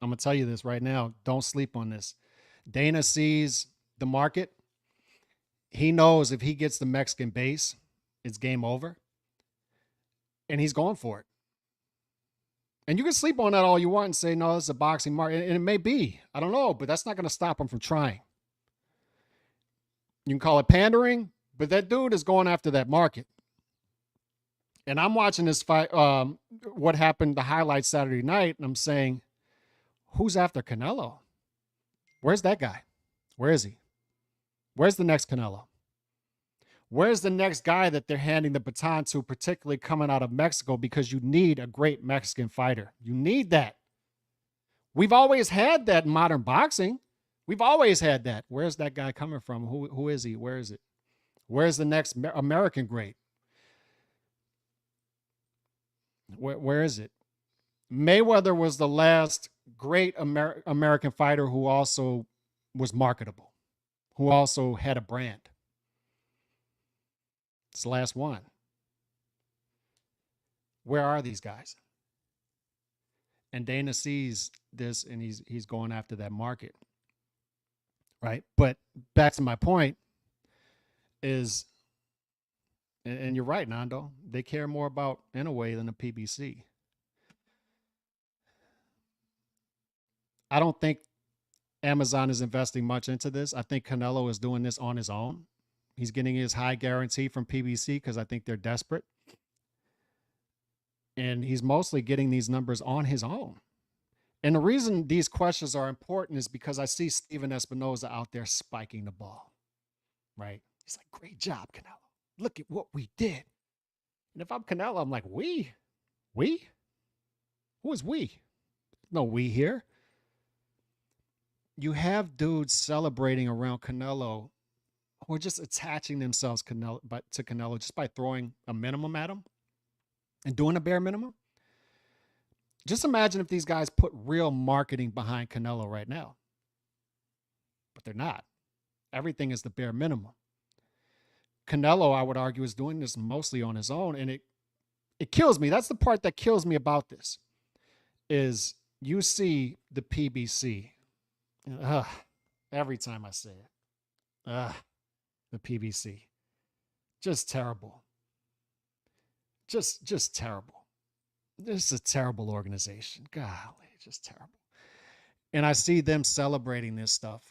S1: I'm going to tell you this right now. Don't sleep on this. Dana sees the market. He knows if he gets the Mexican base, it's game over. And he's going for it. And you can sleep on that all you want and say, no, this is a boxing market. And it may be. I don't know. But that's not going to stop him from trying. You can call it pandering. But that dude is going after that market. And I'm watching this fight, what happened, the highlights Saturday night. And I'm saying, who's after Canelo? Where's that guy? Where is he? Where's the next Canelo? Where's the next guy that they're handing the baton to, particularly coming out of Mexico, because you need a great Mexican fighter. You need that. We've always had that in modern boxing. We've always had that. Where's that guy coming from? Who is he? Where is it? Where's the next American great? Where is it? Mayweather was the last great American fighter who also was marketable, who also had a brand. It's the last one. Where are these guys? And Dana sees this and he's going after that market. Right? But back to my point is, and you're right, Nando, they care more about in a way than the PBC. I don't think Amazon is investing much into this. I think Canelo is doing this on his own. He's getting his high guarantee from PBC because I think they're desperate. And he's mostly getting these numbers on his own. And the reason these questions are important is because I see Steven Espinoza out there spiking the ball, right? He's like, great job, Canelo. Look at what we did. And if I'm Canelo, I'm like, we? Who is we? No we here. You have dudes celebrating around Canelo who are just attaching themselves to Canelo just by throwing a minimum at him and doing a bare minimum. Just imagine if these guys put real marketing behind Canelo right now. But they're not. Everything is the bare minimum. Canelo, I would argue, is doing this mostly on his own, and it kills me. That's the part that kills me about this, is you see the PBC. Every time I say it. The PBC. Just terrible. Just terrible. This is a terrible organization. Golly, just terrible. And I see them celebrating this stuff.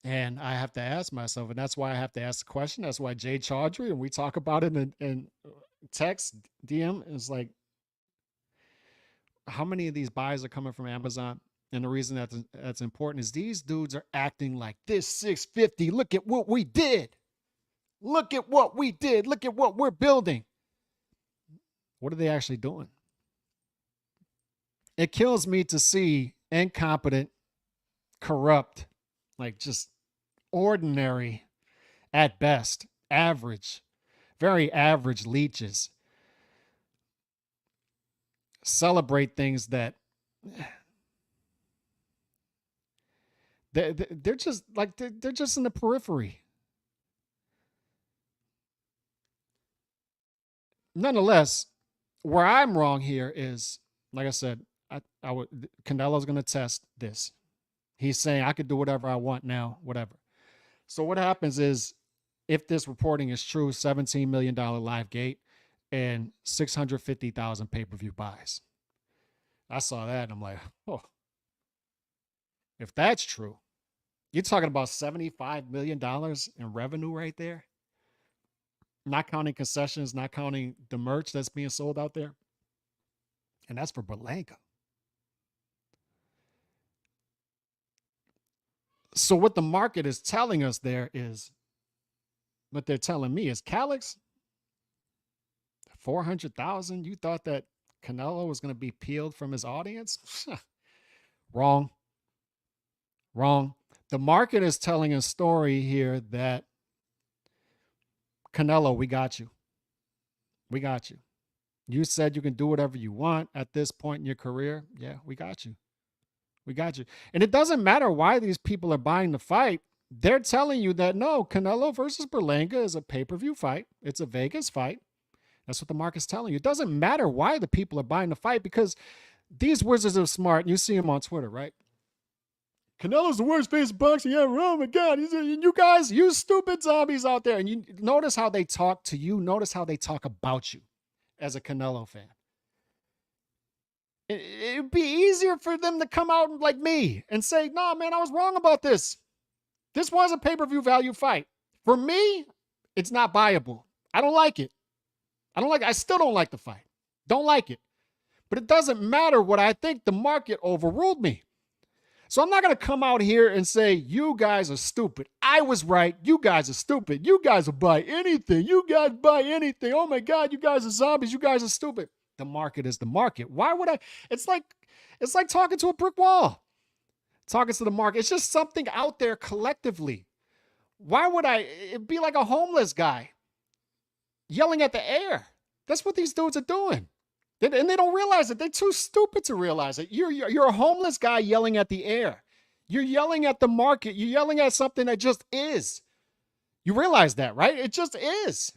S1: And I have to ask myself, and that's why I have to ask the question. That's why Jay Chaudhry, and we talk about it in text, DM, is like, how many of these buys are coming from Amazon? And the reason that's important is these dudes are acting like this 650. Look at what we did. Look at what we did. Look at what we're building. What are they actually doing? It kills me to see incompetent, corrupt, like just ordinary, at best, average, very average leeches celebrate things that they're just like, they're just in the periphery. Nonetheless, where I'm wrong here is, like I said, Canelo's going to test this. He's saying I could do whatever I want now, whatever. So what happens is, if this reporting is true, $17 million live gate and 650,000 pay-per-view buys. I saw that and I'm like, oh, if that's true, you're talking about $75 million in revenue right there. Not counting concessions, not counting the merch that's being sold out there. And that's for Berlanga. So what the market is telling us there is, what they're telling me is, Calix, 400,000. You thought that Canelo was going to be peeled from his audience? Wrong. The market is telling a story here that, Canelo, we got you. We got you. You said you can do whatever you want at this point in your career. Yeah, we got you. We got you. And it doesn't matter why these people are buying the fight. They're telling you that, no, Canelo versus Berlanga is a pay-per-view fight. It's a Vegas fight. That's what the market's telling you. It doesn't matter why the people are buying the fight, because these wizards are smart. You see them on Twitter, right? Canelo's the worst face of boxing ever. Oh, my God. You guys, you stupid zombies out there. And you notice how they talk to you. Notice how they talk about you as a Canelo fan. It'd be easier for them to come out like me and say, no, man, I was wrong about this. This was a pay-per-view value fight. For me, it's not buyable. I don't like it. I still don't like the fight. Don't like it. But it doesn't matter what I think. The market overruled me. So I'm not going to come out here and say, you guys are stupid. I was right. You guys are stupid. You guys will buy anything. You guys buy anything. Oh my God, you guys are zombies. You guys are stupid. The market is the market. Why would I? It's like talking to a brick wall, talking to the market. It's just something out there collectively. Why would I? It'd be like a homeless guy yelling at the air. That's what these dudes are doing. And they don't realize it. They're too stupid to realize it. You're a homeless guy yelling at the air. You're yelling at the market. You're yelling at something that just is. You realize that, right? It just is.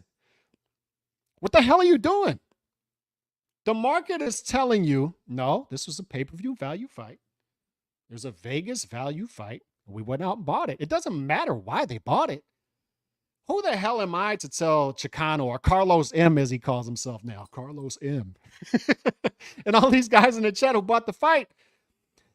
S1: What the hell are you doing? The market is telling you, no, this was a pay-per-view value fight. There's a Vegas value fight. We went out and bought it. It doesn't matter why they bought it. Who the hell am I to tell Chicano, or Carlos M, as he calls himself now, Carlos M, and all these guys in the chat who bought the fight,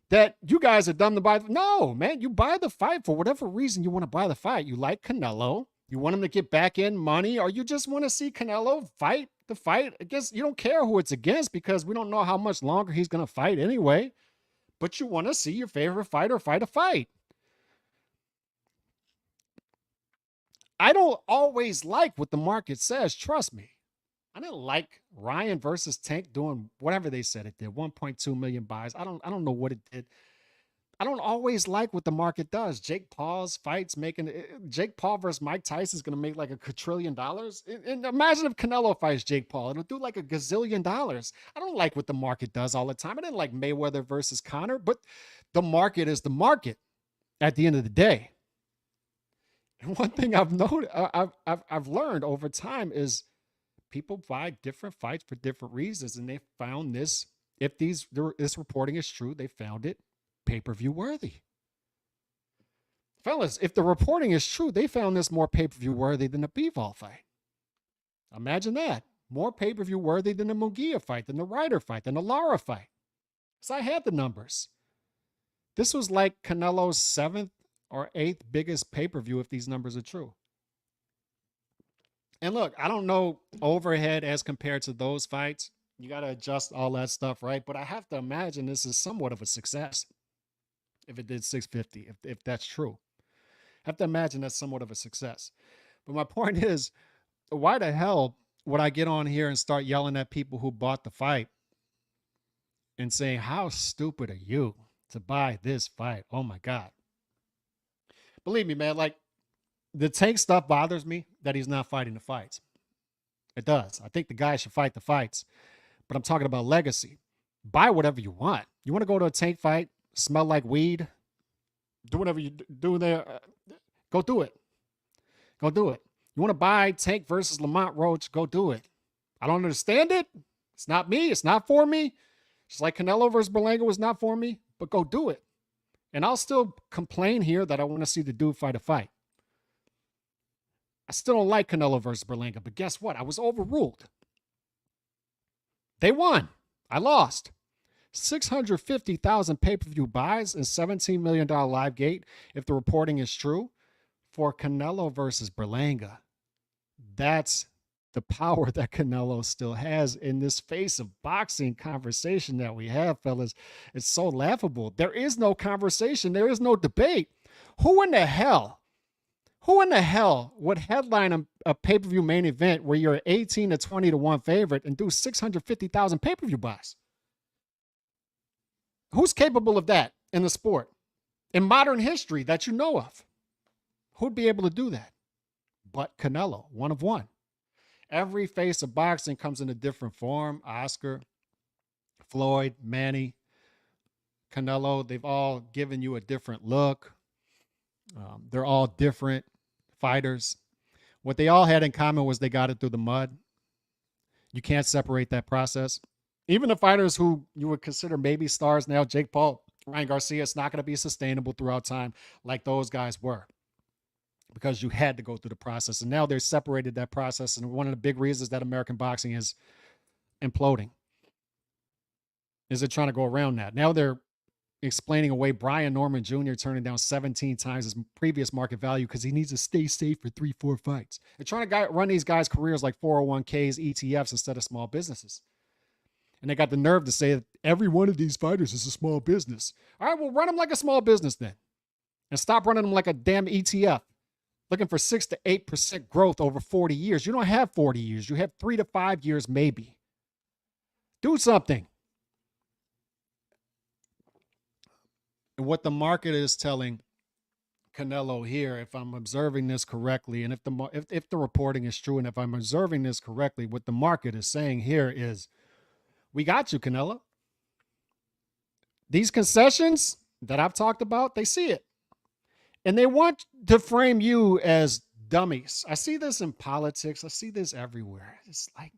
S1: that you guys are dumb to buy? No, man, you buy the fight for whatever reason you want to buy the fight. You like Canelo. You want him to get back in money, or you just want to see Canelo fight the fight. I guess you don't care who it's against because we don't know how much longer he's going to fight anyway. But you want to see your favorite fighter fight a fight. I don't always like what the market says. Trust me. I didn't like Ryan versus Tank doing whatever they said it did. 1.2 million buys. I don't know what it did. I don't always like what the market does. Jake Paul's fights making Jake Paul versus Mike Tyson is going to make like $1 quadrillion. And imagine if Canelo fights Jake Paul. It'll do like $1 gazillion. I don't like what the market does all the time. I didn't like Mayweather versus Conor, but the market is the market at the end of the day. And one thing I've noted, I've learned over time is people buy different fights for different reasons, and they found this. If this reporting is true, they found it pay-per-view worthy. Fellas, if the reporting is true, they found this more pay-per-view worthy than the Bivol fight. Imagine that. More pay-per-view worthy than the Munguia fight, than the Ryder fight, than the Lara fight. So I had the numbers. This was like Canelo's 7th or 8th biggest pay-per-view if these numbers are true. And look, I don't know overhead as compared to those fights. You got to adjust all that stuff, right? But I have to imagine this is somewhat of a success if it did 650, if that's true. I have to imagine that's somewhat of a success. But my point is, why the hell would I get on here and start yelling at people who bought the fight and saying, how stupid are you to buy this fight? Oh my God. Believe me, man, like the Tank stuff bothers me that he's not fighting the fights. It does. I think the guy should fight the fights, but I'm talking about legacy. Buy whatever you want. You want to go to a Tank fight, smell like weed, do whatever you do there, go do it. Go do it. You want to buy Tank versus Lamont Roach, go do it. I don't understand it. It's not me. It's not for me. Just like Canelo versus Berlanga was not for me, but go do it. And I'll still complain here that I want to see the dude fight a fight. I still don't like Canelo versus Berlanga, but guess what? I was overruled. They won. I lost. 650,000 pay-per-view buys and $17 million live gate, if the reporting is true, for Canelo versus Berlanga. That's the power that Canelo still has in this face of boxing conversation that we have, fellas. It's so laughable. There is no conversation. There is no debate. Who in the hell would headline a pay-per-view main event where you're 18 to 20 to 1 favorite and do 650,000 pay-per-view buys? Who's capable of that in the sport? In modern history that you know of? Who'd be able to do that? But Canelo, one of one. Every face of boxing comes in a different form. Oscar, Floyd, Manny, Canelo, they've all given you a different look. They're all different fighters. What they all had in common was they got it through the mud. You can't separate that process. Even the fighters who you would consider maybe stars now, Jake Paul, Ryan Garcia, it's not going to be sustainable throughout time like those guys were, because you had to go through the process. And now they've separated that process. And one of the big reasons that American boxing is imploding is they're trying to go around that. Now they're explaining away Brian Norman Jr. turning down 17 times his previous market value because he needs to stay safe for 3-4 fights. They're trying to run these guys' careers like 401ks, ETFs instead of small businesses. And they got the nerve to say that every one of these fighters is a small business. All right, well, run them like a small business then. And stop running them like a damn ETF. Looking for 6 to 8% growth over 40 years. You don't have 40 years. You have 3 to 5 years maybe. Do something. And what the market is telling Canelo here, if I'm observing this correctly, and if the reporting is true, and if I'm observing this correctly, what the market is saying here is, we got you, Canelo. These concessions that I've talked about, they see it. And they want to frame you as dummies. I see this in politics. I see this everywhere. It's like,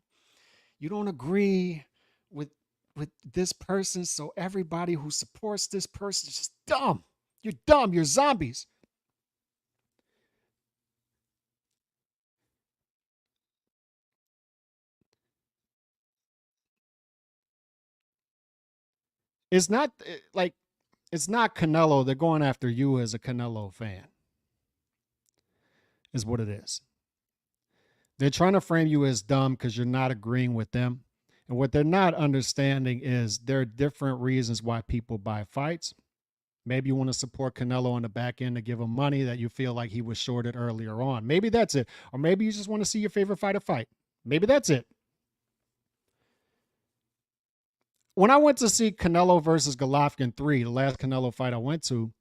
S1: you don't agree with this person, so everybody who supports this person is just dumb. You're dumb. You're zombies. It's not like, it's not Canelo. They're going after you as a Canelo fan, is what it is. They're trying to frame you as dumb because you're not agreeing with them. And what they're not understanding is there are different reasons why people buy fights. Maybe you want to support Canelo on the back end to give him money that you feel like he was shorted earlier on. Maybe that's it. Or maybe you just want to see your favorite fighter fight. Maybe that's it. When I went to see Canelo versus Golovkin 3, the last Canelo fight I went to,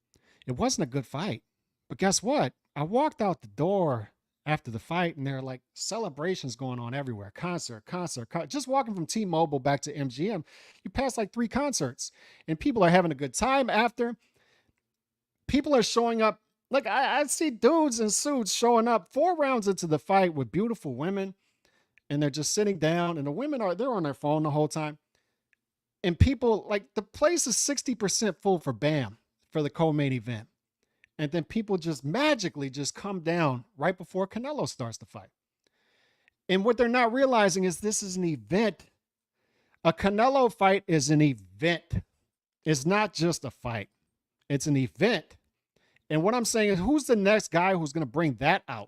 S1: it wasn't a good fight. But guess what? I walked out the door after the fight and there are like celebrations going on everywhere. Concert. Just walking from T-Mobile back to MGM, you pass like 3 concerts and people are having a good time after. People are showing up. Like I see dudes in suits showing up 4 rounds into the fight with beautiful women, and they're just sitting down, and the women they're on their phone the whole time. And people, like, the place is 60% full for BAM, for the co-main event. And then people just magically just come down right before Canelo starts the fight. And what they're not realizing is this is an event. A Canelo fight is an event. It's not just a fight. It's an event. And what I'm saying is, who's the next guy who's going to bring that out?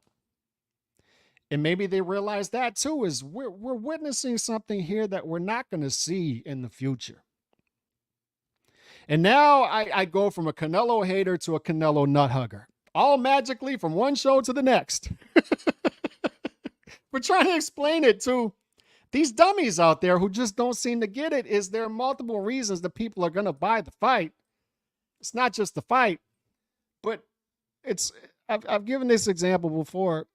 S1: And maybe they realize that too, is we're witnessing something here that we're not going to see in the future. And now I go from a Canelo hater to a Canelo nut hugger, all magically from one show to the next. We're trying to explain it to these dummies out there who just don't seem to get it. Is there are multiple reasons that people are going to buy the fight. It's not just the fight, but I've given this example before.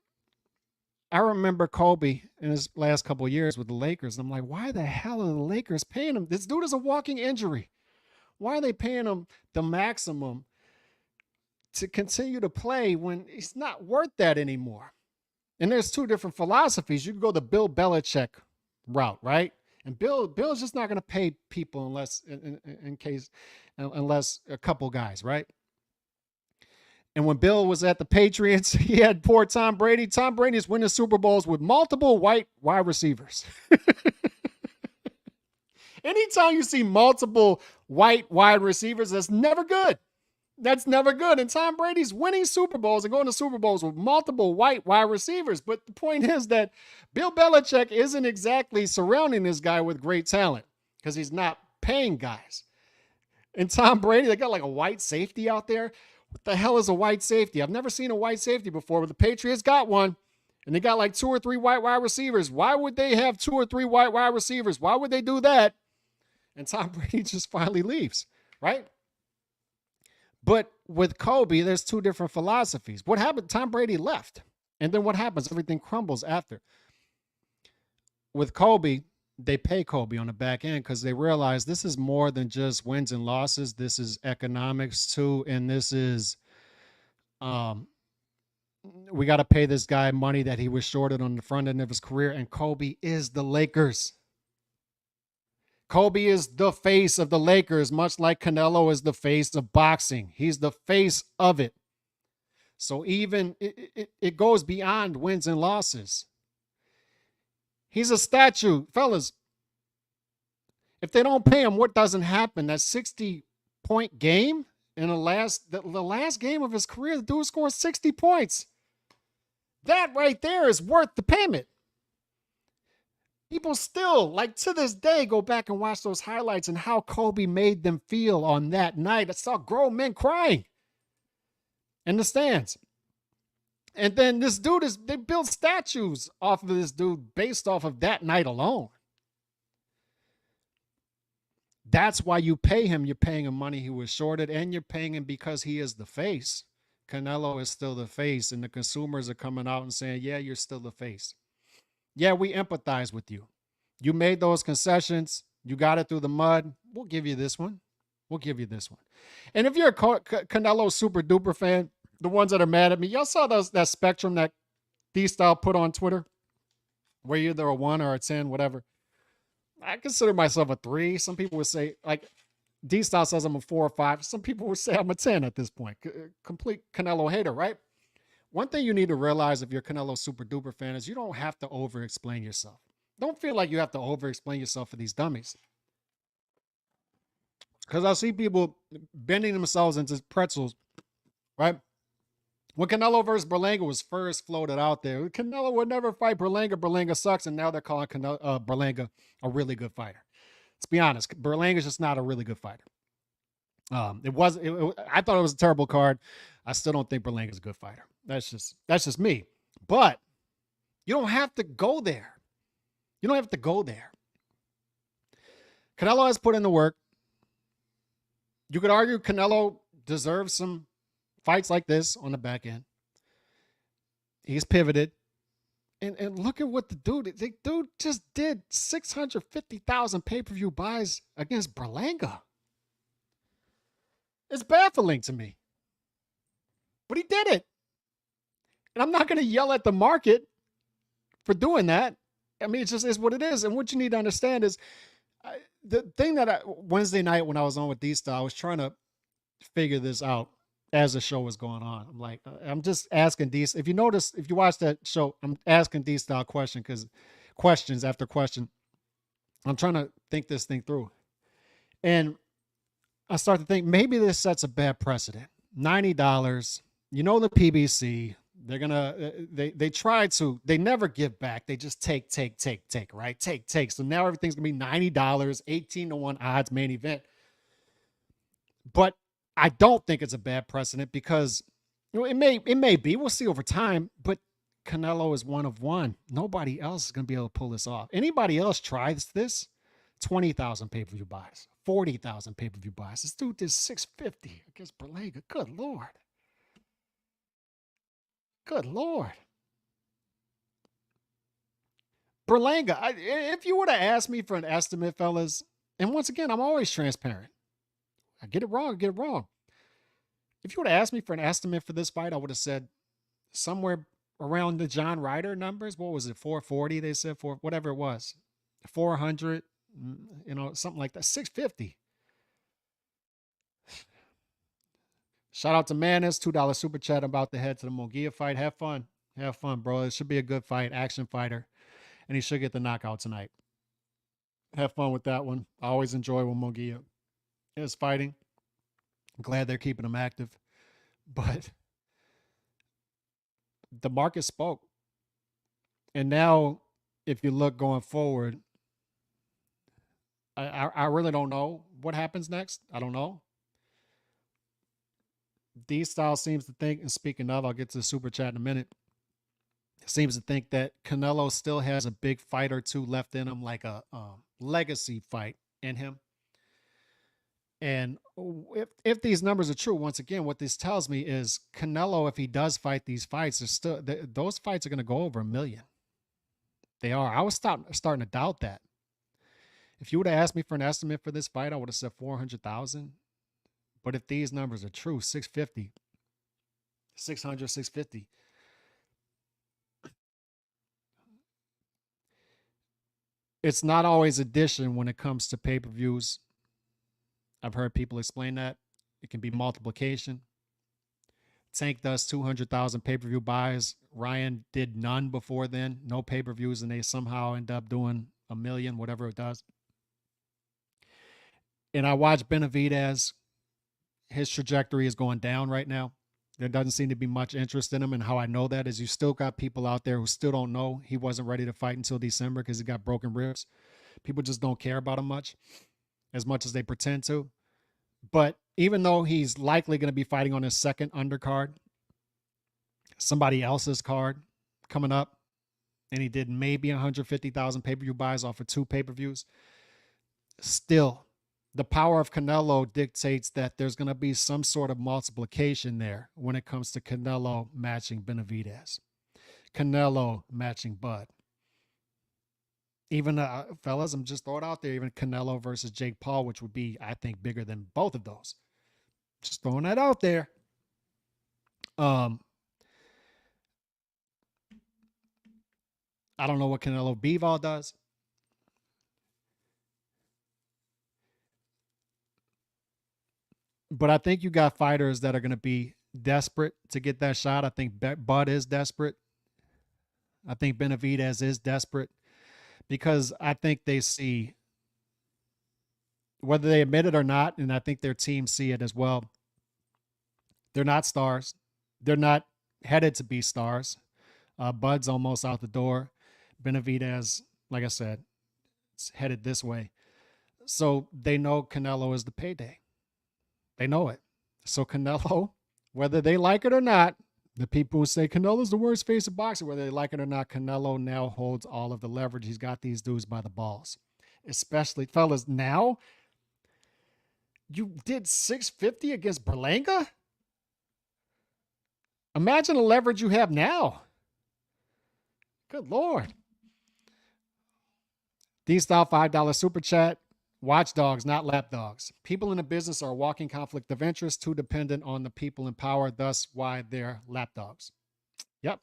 S1: I remember Kobe in his last couple of years with the Lakers. And I'm like, why the hell are the Lakers paying him? This dude is a walking injury. Why are they paying him the maximum to continue to play when he's not worth that anymore? And there's 2 different philosophies. You can go the Bill Belichick route, right? And Bill's just not going to pay people unless a couple guys, right? And when Bill was at the Patriots, he had poor Tom Brady. Tom Brady's winning Super Bowls with multiple white wide receivers. Anytime you see multiple white wide receivers, that's never good. That's never good. And Tom Brady's winning Super Bowls and going to Super Bowls with multiple white wide receivers. But the point is that Bill Belichick isn't exactly surrounding this guy with great talent because he's not paying guys. And Tom Brady, they got like a white safety out there. What the hell is a white safety? I've never seen a white safety before, but the Patriots got one. And they got like 2 or 3 white wide receivers. Why would they have 2 or 3 white wide receivers? Why would they do that? And Tom Brady just finally leaves, right? But with Kobe, there's 2 different philosophies. What happened? Tom Brady left. And then what happens? Everything crumbles after. With Kobe, they pay Kobe on the back end because they realize this is more than just wins and losses. This is economics too. And this is, we got to pay this guy money that he was shorted on the front end of his career. And Kobe is the Lakers. Kobe is the face of the Lakers, much like Canelo is the face of boxing. He's the face of it. So even it goes beyond wins and losses. He's a statue. Fellas, if they don't pay him, what doesn't happen? That 60-point game in the last game of his career, the dude scored 60 points. That right there is worth the payment. People still, like to this day, go back and watch those highlights and how Kobe made them feel on that night. I saw grown men crying in the stands. And then this dude they built statues off of this dude based off of that night alone. That's why you pay him. You're paying him money he was shorted, and you're paying him because he is the face. Canelo is still the face, and the consumers are coming out and saying, yeah, you're still the face. Yeah, we empathize with you. You made those concessions. You got it through the mud. We'll give you this one. We'll give you this one. And if you're a Canelo super duper fan, the ones that are mad at me, y'all saw that spectrum that D-Style put on Twitter, where you're either a 1 or a 10, whatever. I consider myself a 3. Some people would say, like, D-Style says I'm a 4 or 5. Some people would say I'm a 10 at this point. Complete Canelo hater, right? One thing you need to realize if you're a Canelo super duper fan is you don't have to over explain yourself. Don't feel like you have to over explain yourself for these dummies. Because I see people bending themselves into pretzels, right? When Canelo versus Berlanga was first floated out there, Canelo would never fight Berlanga. Berlanga sucks, and now they're calling Berlanga a really good fighter. Let's be honest, Berlanga's just not a really good fighter. I thought it was a terrible card. I still don't think Berlanga's a good fighter. That's just me. But you don't have to go there. You don't have to go there. Canelo has put in the work. You could argue Canelo deserves some fights like this on the back end. He's pivoted. And look at what the dude just did 650,000 pay-per-view buys against Berlanga. It's baffling to me. But he did it. And I'm not going to yell at the market for doing that. I mean, it just is what it is. And what you need to understand is the thing that Wednesday night when I was on with D-Style, I was trying to figure this out as the show was going on. I'm like, I'm just asking D. If you notice, if you watch that show, I'm asking D-Style questions after question. I'm trying to think this thing through. And I start to think maybe this sets a bad precedent. $90, you know, the PBC, they're gonna they try to, they never give back. They just take, right? Take. So now everything's gonna be $90, 18-1 odds main event. But I don't think it's a bad precedent because it may be. We'll see over time, but Canelo is one of one. Nobody else is gonna be able to pull this off. Anybody else tries this, 20,000 pay-per-view buys, 40,000 pay-per-view buys. This dude did 650 against Berlanga. Good Lord. Good Lord. Berlanga, if you would have asked me for an estimate, fellas, and once again, I'm always transparent. I get it wrong. If you would have asked me for an estimate for this fight, I would have said somewhere around the John Ryder numbers. What was it? 440, they said, for whatever it was. 400, something like that. 650. Shout out to Manis, $2 super chat. I'm about to head to the Munguia fight. Have fun, bro. It should be a good fight, action fighter, and he should get the knockout tonight. Have fun with that one. I always enjoy when Munguia is fighting. I'm glad they're keeping him active, but the market spoke, and now if you look going forward, I really don't know what happens next. I don't know. D-Style seems to think, and speaking of, I'll get to the super chat in a minute, seems to think that Canelo still has a big fight or two left in him, like a legacy fight in him. And if these numbers are true, once again, what this tells me is Canelo, if he does fight these fights, those fights are going to go over 1 million. They are. I was starting to doubt that. If you would have asked me for an estimate for this fight, I would have said 400,000. But if these numbers are true, 650, 600, 650. It's not always addition when it comes to pay-per-views. I've heard people explain that. It can be multiplication. Tank does 200,000 pay-per-view buys. Ryan did none before then, no pay-per-views, and they somehow end up doing 1 million, whatever it does. And I watch Benavidez. His trajectory is going down right now. There doesn't seem to be much interest in him. And how I know that is you still got people out there who still don't know he wasn't ready to fight until December because he got broken ribs. People just don't care about him much as they pretend to. But even though he's likely going to be fighting on his second undercard, somebody else's card coming up, and he did maybe 150,000 pay-per-view buys off of 2 pay-per-views, still, the power of Canelo dictates that there's going to be some sort of multiplication there when it comes to Canelo matching Benavidez, Canelo matching Bud. Even fellas, I'm just throwing it out there, even Canelo versus Jake Paul, which would be, I think, bigger than both of those. Just throwing that out there. I don't know what Canelo Bivol does. But I think you got fighters that are going to be desperate to get that shot. I think Bud is desperate. I think Benavidez is desperate because I think they see, whether they admit it or not, and I think their team see it as well, they're not stars. They're not headed to be stars. Bud's almost out the door. Benavidez, like I said, it's headed this way. So they know Canelo is the payday. They know it. So Canelo, whether they like it or not, the people who say Canelo's the worst face of boxing, whether they like it or not, Canelo now holds all of the leverage. He's got these dudes by the balls. Especially, fellas, now you did 650 against Berlanga? Imagine the leverage you have now. Good Lord. D-Style $5 super chat. Watchdogs, not lapdogs. People in the business are a walking conflict of interest, too dependent on the people in power, thus why they're lapdogs. Yep.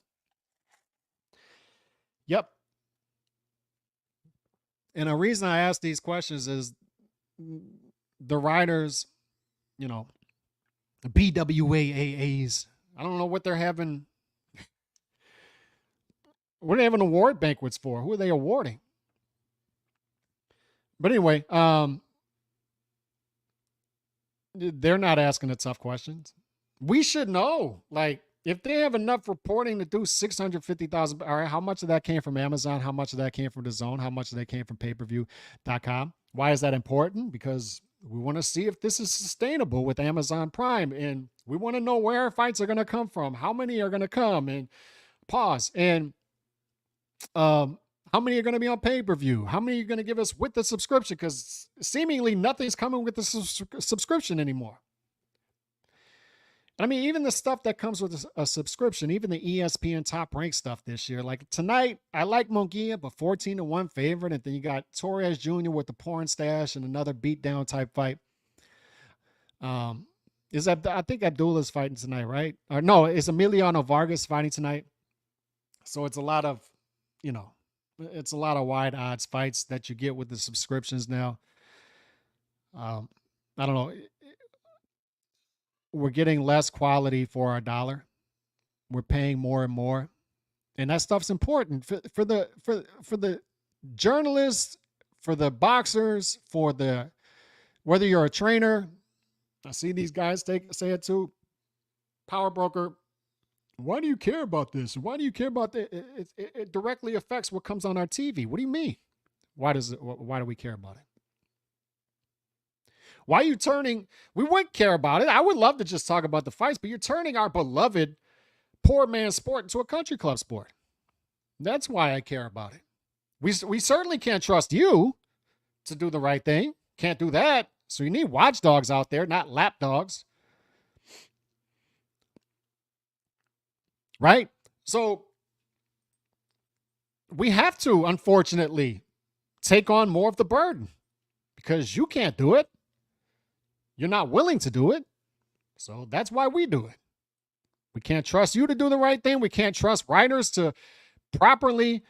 S1: Yep. And the reason I ask these questions is the writers, you know, the BWAAs, I don't know what they're having. What are they having award banquets for? Who are they awarding? But anyway, they're not asking the tough questions. We should know. Like, if they have enough reporting to do 650,000, all right, how much of that came from Amazon? How much of that came from DAZN? How much of that came from payperview.com? Why is that important? Because we want to see if this is sustainable with Amazon Prime. And we want to know where our fights are going to come from. How many are going to come? And pause. And how many are going to be on pay-per-view? How many are going to give us with the subscription? Because seemingly nothing's coming with the subscription anymore. I mean, even the stuff that comes with a subscription, even the ESPN top rank stuff this year. Like tonight, I like Munguia, but 14-1 favorite. And then you got Torres Jr. with the porn stash and another beatdown type fight. Is that, I think Abdullah's fighting tonight, right? Or no, it's Emiliano Vargas fighting tonight. So it's a lot of, you know, it's a lot of wide odds fights that you get with the subscriptions now. I don't know. We're getting less quality for our dollar. We're paying more and more, and that stuff's important for the journalists, for the boxers, for the, whether you're a trainer. I see these guys say it too. Power broker. Why do you care about this? Why do you care about that? It directly affects what comes on our TV. What do you mean? Why do we care about it? Why are you turning? We wouldn't care about it. I would love to just talk about the fights, but you're turning our beloved poor man's sport into a country club sport. That's why I care about it. We certainly can't trust you to do the right thing. Can't do that. So you need watchdogs out there, not lapdogs. Right? So we have to, unfortunately, take on more of the burden because you can't do it. You're not willing to do it. So that's why we do it. We can't trust you to do the right thing. We can't trust writers to properly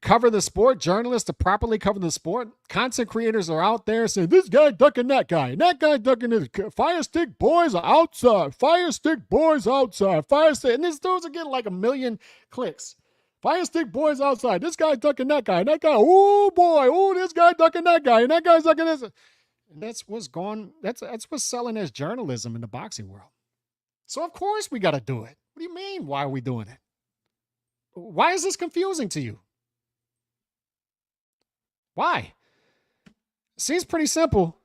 S1: cover the sport, journalists to properly cover the sport. Content creators are out there saying, this guy ducking that guy, and that guy ducking this. Fire stick boys are outside. Fire stick boys outside. Fire stick. And these dudes are getting like 1 million clicks. Fire stick boys outside. This guy ducking that guy, and that guy, oh boy, oh, this guy ducking that guy, and that guy's ducking this. And that's what's going, that's what's selling as journalism in the boxing world. So of course we got to do it. What do you mean? Why are we doing it? Why is this confusing to you? Why? Seems pretty simple.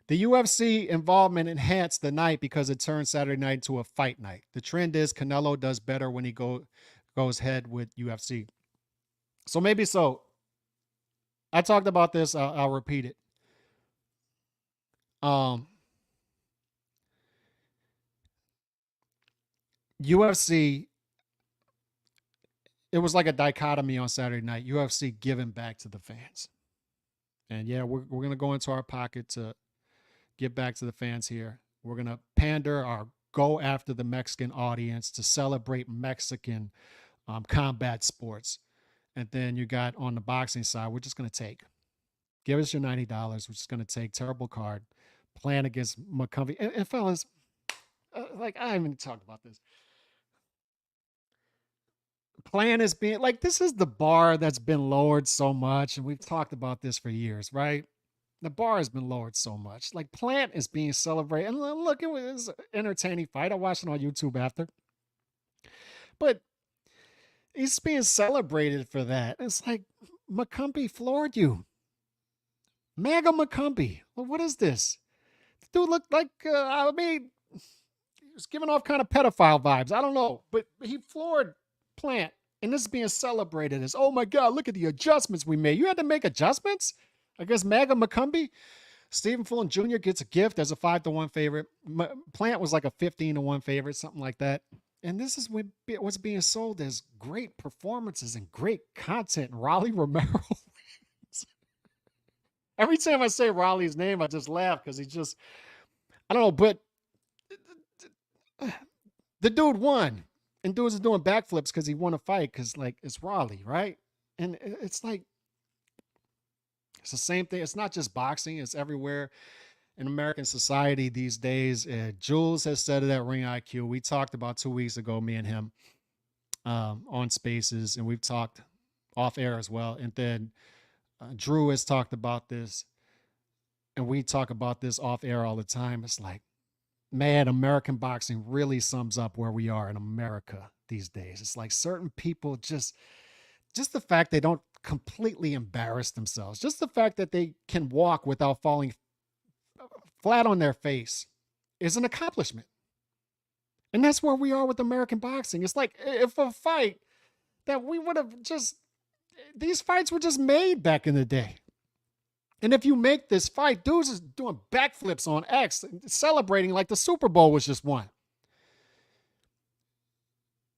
S1: The UFC involvement enhanced the night because it turned Saturday night into a fight night. The trend is Canelo does better when he goes head with UFC. So maybe so. I talked about this. I'll repeat it. Um, UFC, it was like a dichotomy on Saturday night. UFC giving back to the fans. And yeah, we're gonna go into our pocket to give back to the fans here. We're gonna pander or go after the Mexican audience to celebrate Mexican combat sports. And then you got on the boxing side, we're just gonna take. Give us your $90. We're just gonna take terrible card, playing against McCovey. And fellas, like I haven't even talked about this. Plan is being like this is the bar that's been lowered so much, and we've talked about this for years, right? The bar has been lowered so much. Like Plant is being celebrated, and look, it was an entertaining fight. I watched it on YouTube after, but he's being celebrated for that. It's like McCumbee floored you, MAGA McCumbee. Well, what is this? The dude looked like I mean, he was giving off kind of pedophile vibes. I don't know, but he floored Plant. And this is being celebrated as, oh my God, look at the adjustments we made. You had to make adjustments? I guess MAGA McCumbee, Stephen Fulton Jr. gets a gift as a 5-1 favorite. Plant was like a 15-1 favorite, something like that. And this is what's being sold as great performances and great content. Raleigh Romero. Every time I say Raleigh's name, I just laugh because he just, I don't know, but the dude won. And dudes are doing backflips because he won a fight because, like, it's Raleigh, right? And it's like, it's the same thing. It's not just boxing. It's everywhere in American society these days. Jules has said it at Ring IQ. We talked about 2 weeks ago, me and him, on Spaces, and we've talked off air as well. And then Drew has talked about this, and we talk about this off air all the time. It's like, man, American boxing really sums up where we are in America these days. It's like certain people just the fact they don't completely embarrass themselves, just the fact that they can walk without falling flat on their face is an accomplishment. And that's where we are with American boxing. It's like if a fight that we would have just, these fights were just made back in the day. And if you make this fight, dudes is doing backflips on X, celebrating like the Super Bowl was just won.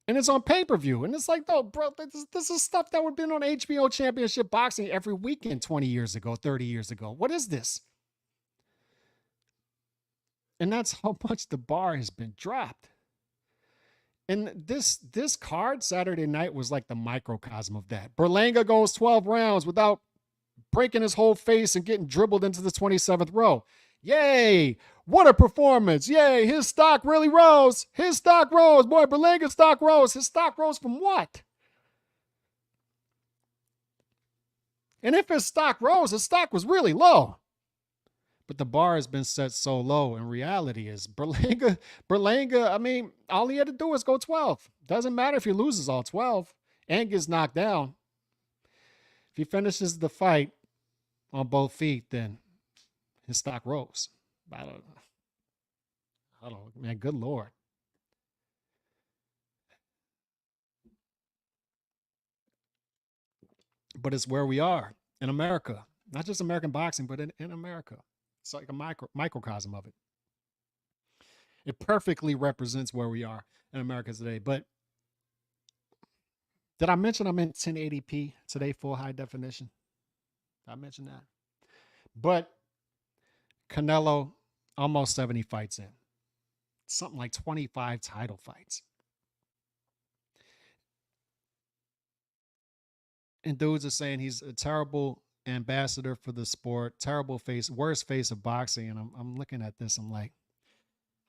S1: And it's on pay-per-view. And it's like, no, bro, this is stuff that would have been on HBO Championship Boxing every weekend 20 years ago, 30 years ago. What is this? And that's how much the bar has been dropped. And this card Saturday night was like the microcosm of that. Berlanga goes 12 rounds without breaking his whole face and getting dribbled into the 27th row. Yay! What a performance! Yay! His stock really rose. His stock rose. Boy, Berlanga's stock rose. His stock rose from what? And if his stock rose, his stock was really low. But the bar has been set so low. And reality is Berlanga, I mean, all he had to do was go 12. Doesn't matter if he loses all 12 and gets knocked down. If he finishes the fight on both feet, then his stock rose. I don't know, man. Good Lord. But it's where we are in America. Not just American boxing, but in America. It's like a microcosm of it. It perfectly represents where we are in America today. But did I mention I'm in 1080p today, full high definition? Did I mention that? But Canelo, almost 70 fights in. Something like 25 title fights. And dudes are saying he's a terrible ambassador for the sport, terrible face, worst face of boxing. And I'm looking at this, I'm like,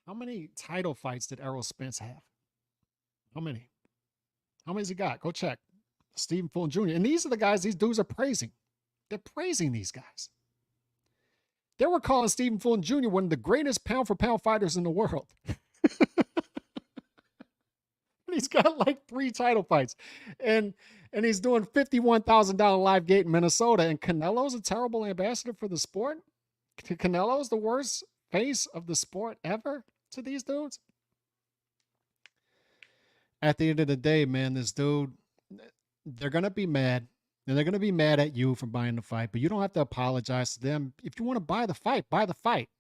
S1: how many title fights did Errol Spence have? How many? How many's he got? Go check. Stephen Fulton Jr. And these are the guys these dudes are praising. They're praising these guys. They were calling Stephen Fulton Jr. one of the greatest pound for pound fighters in the world. He's got like 3 title fights. And he's doing $51,000 live gate in Minnesota. And Canelo's a terrible ambassador for the sport. Canelo's the worst face of the sport ever to these dudes. At the end of the day, man, this dude, they're going to be mad. And they're going to be mad at you for buying the fight. But you don't have to apologize to them. If you want to buy the fight, buy the fight.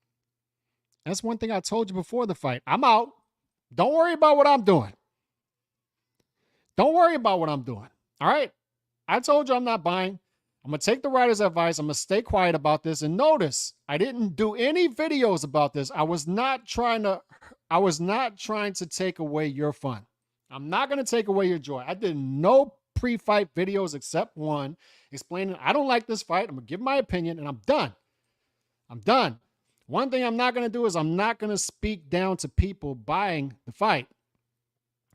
S1: That's one thing I told you before the fight. I'm out. Don't worry about what I'm doing. Don't worry about what I'm doing. All right. I told you I'm not buying. I'm going to take the writer's advice. I'm going to stay quiet about this. And notice, I didn't do any videos about this. I was not trying to take away your fun. I'm not going to take away your joy. I did no pre-fight videos except one explaining I don't like this fight. I'm going to give my opinion and I'm done. I'm done. One thing I'm not going to do is I'm not going to speak down to people buying the fight.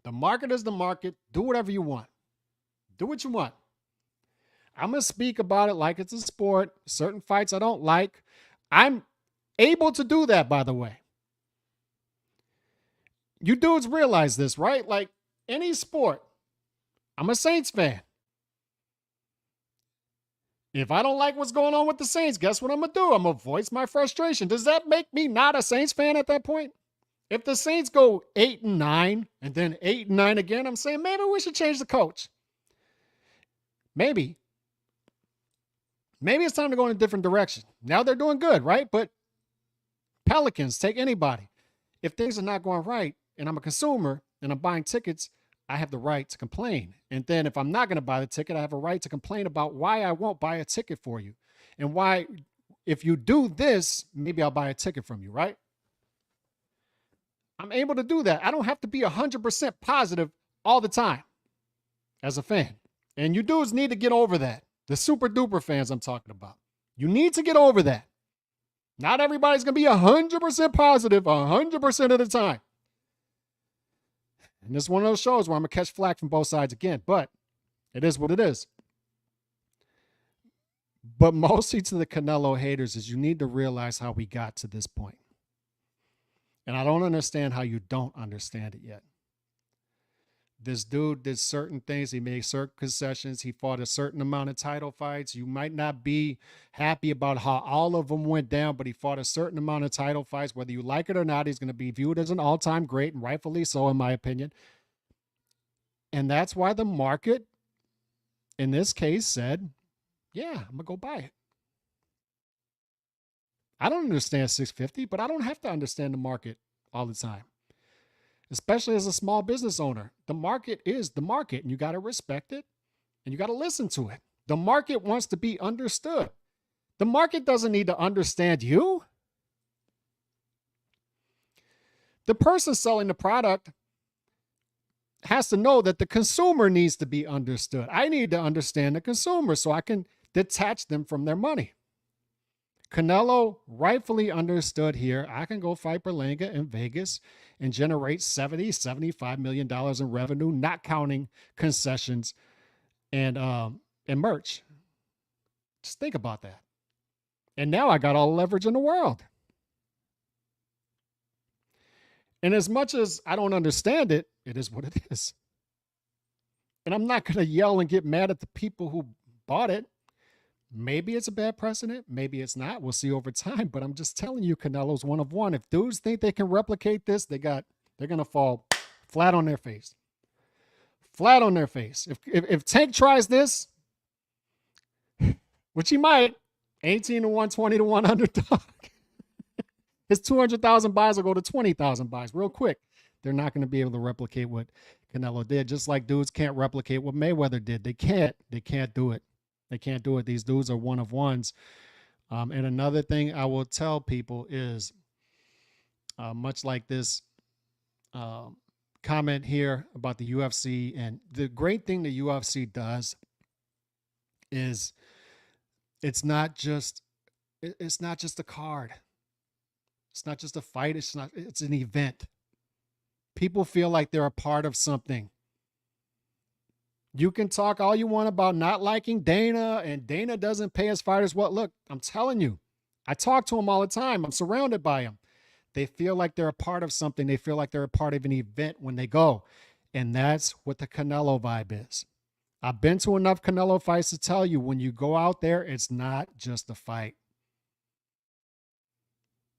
S1: The market is the market. Do whatever you want. Do what you want. I'm going to speak about it like it's a sport. Certain fights I don't like. I'm able to do that, by the way. You dudes realize this, right? Like any sport, I'm a Saints fan. If I don't like what's going on with the Saints, guess what I'm going to do? I'm going to voice my frustration. Does that make me not a Saints fan at that point? If the Saints go 8-9 and then 8-9 again, I'm saying maybe we should change the coach. Maybe. Maybe it's time to go in a different direction. Now they're doing good, right? But Pelicans, take anybody. If things are not going right and I'm a consumer and I'm buying tickets, I have the right to complain. And then if I'm not going to buy the ticket, I have a right to complain about why I won't buy a ticket for you. And why, if you do this, maybe I'll buy a ticket from you, right? I'm able to do that. I don't have to be 100% positive all the time as a fan. And you dudes need to get over that. The super duper fans I'm talking about. You need to get over that. Not everybody's going to be 100% positive 100% of the time. And this is one of those shows where I'm going to catch flack from both sides again, but it is what it is. But mostly to the Canelo haters is you need to realize how we got to this point. And I don't understand how you don't understand it yet. This dude did certain things. He made certain concessions. He fought a certain amount of title fights. You might not be happy about how all of them went down, but he fought a certain amount of title fights. Whether you like it or not, he's going to be viewed as an all-time great, and rightfully so, in my opinion. And that's why the market, in this case, said, yeah, I'm going to go buy it. I don't understand 650, but I don't have to understand the market all the time. Especially as a small business owner. The market is the market, and you got to respect it, and you got to listen to it. The market wants to be understood. The market doesn't need to understand you. The person selling the product has to know that the consumer needs to be understood. I need to understand the consumer so I can detach them from their money. Canelo rightfully understood here, I can go fight Berlanga in Vegas and generate $70, $75 million in revenue, not counting concessions and merch. Just think about that. And now I got all the leverage in the world. And as much as I don't understand it, it is what it is. And I'm not going to yell and get mad at the people who bought it. Maybe it's a bad precedent. Maybe it's not. We'll see over time. But I'm just telling you, Canelo's one of one. If dudes think they can replicate this, they're going to fall flat on their face. Flat on their face. If Tank tries this, which he might, 18 to 1, 20 to 1 underdog. His 200,000 buys will go to 20,000 buys real quick. They're not going to be able to replicate what Canelo did, just like dudes can't replicate what Mayweather did. They can't do it. They can't do it. These dudes are one of ones. And another thing I will tell people is, much like this comment here about the UFC, and the great thing the UFC does is it's not just a card. It's not just a fight. It's an event. People feel like they're a part of something. You can talk all you want about not liking Dana, and Dana doesn't pay his fighters well. Look, I'm telling you, I talk to them all the time. I'm surrounded by them. They feel like they're a part of something. They feel like they're a part of an event when they go. And that's what the Canelo vibe is. I've been to enough Canelo fights to tell you, when you go out there, it's not just a fight.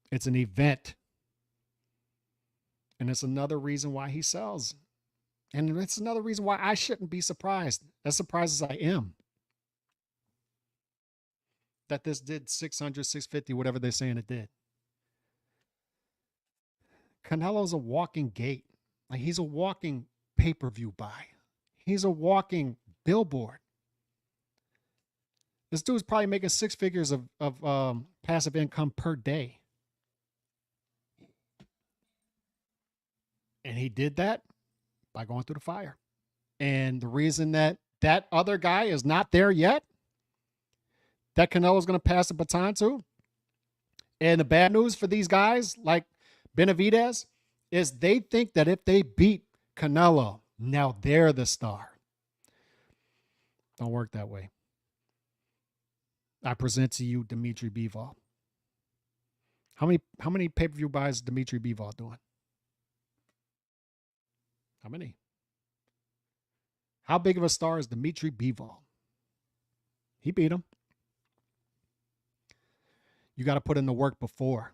S1: It's an event. And it's another reason why he sells. And it's another reason why I shouldn't be surprised, as surprised as I am, that this did 600, 650, whatever they're saying it did. Canelo's a walking gate. Like, he's a walking pay-per-view buy. He's a walking billboard. This dude's probably making six figures of passive income per day. And he did that by going through the fire. And the reason that that other guy is not there yet, that Canelo's going to pass the baton to, and the bad news for these guys like Benavidez is they think that if they beat Canelo, now they're the star. Don't work that way. I present to you Dimitri Bivol. How many pay-per-view buys is Dimitri Bivol doing? How many? How big of a star is Dimitri Bivol? He beat him. You got to put in the work before.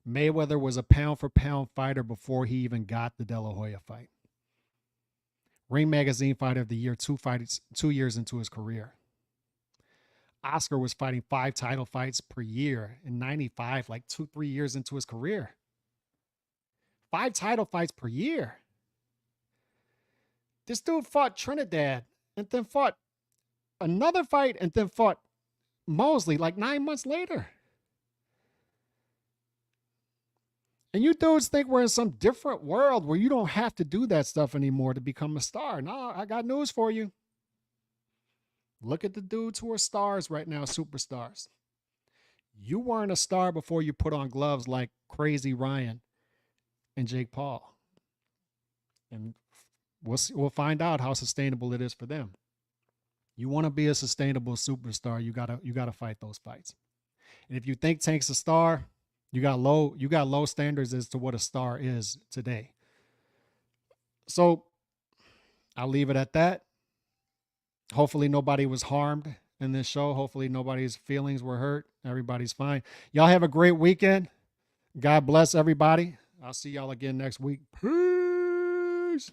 S1: Mayweather was a pound-for-pound fighter before he even got the De La Hoya fight. Ring Magazine Fighter of the Year 2 years into his career. Oscar was fighting 5 title fights per year in 95, like 2-3 years into his career. 5 title fights per year. This dude fought Trinidad and then fought another fight and then fought Mosley like 9 months later. And you dudes think we're in some different world where you don't have to do that stuff anymore to become a star. No, I got news for you. Look at the dudes who are stars right now, superstars. You weren't a star before you put on gloves like Crazy Ryan and Jake Paul. And we'll find out how sustainable it is for them. You want to be a sustainable superstar, you gotta fight those fights. And if you think Tank's a star, you got low standards as to what a star is today. So I'll leave it at that. Hopefully nobody was harmed in this show. Hopefully nobody's feelings were hurt. Everybody's fine. Y'all have a great weekend. God bless everybody. I'll see y'all again next week. Peace.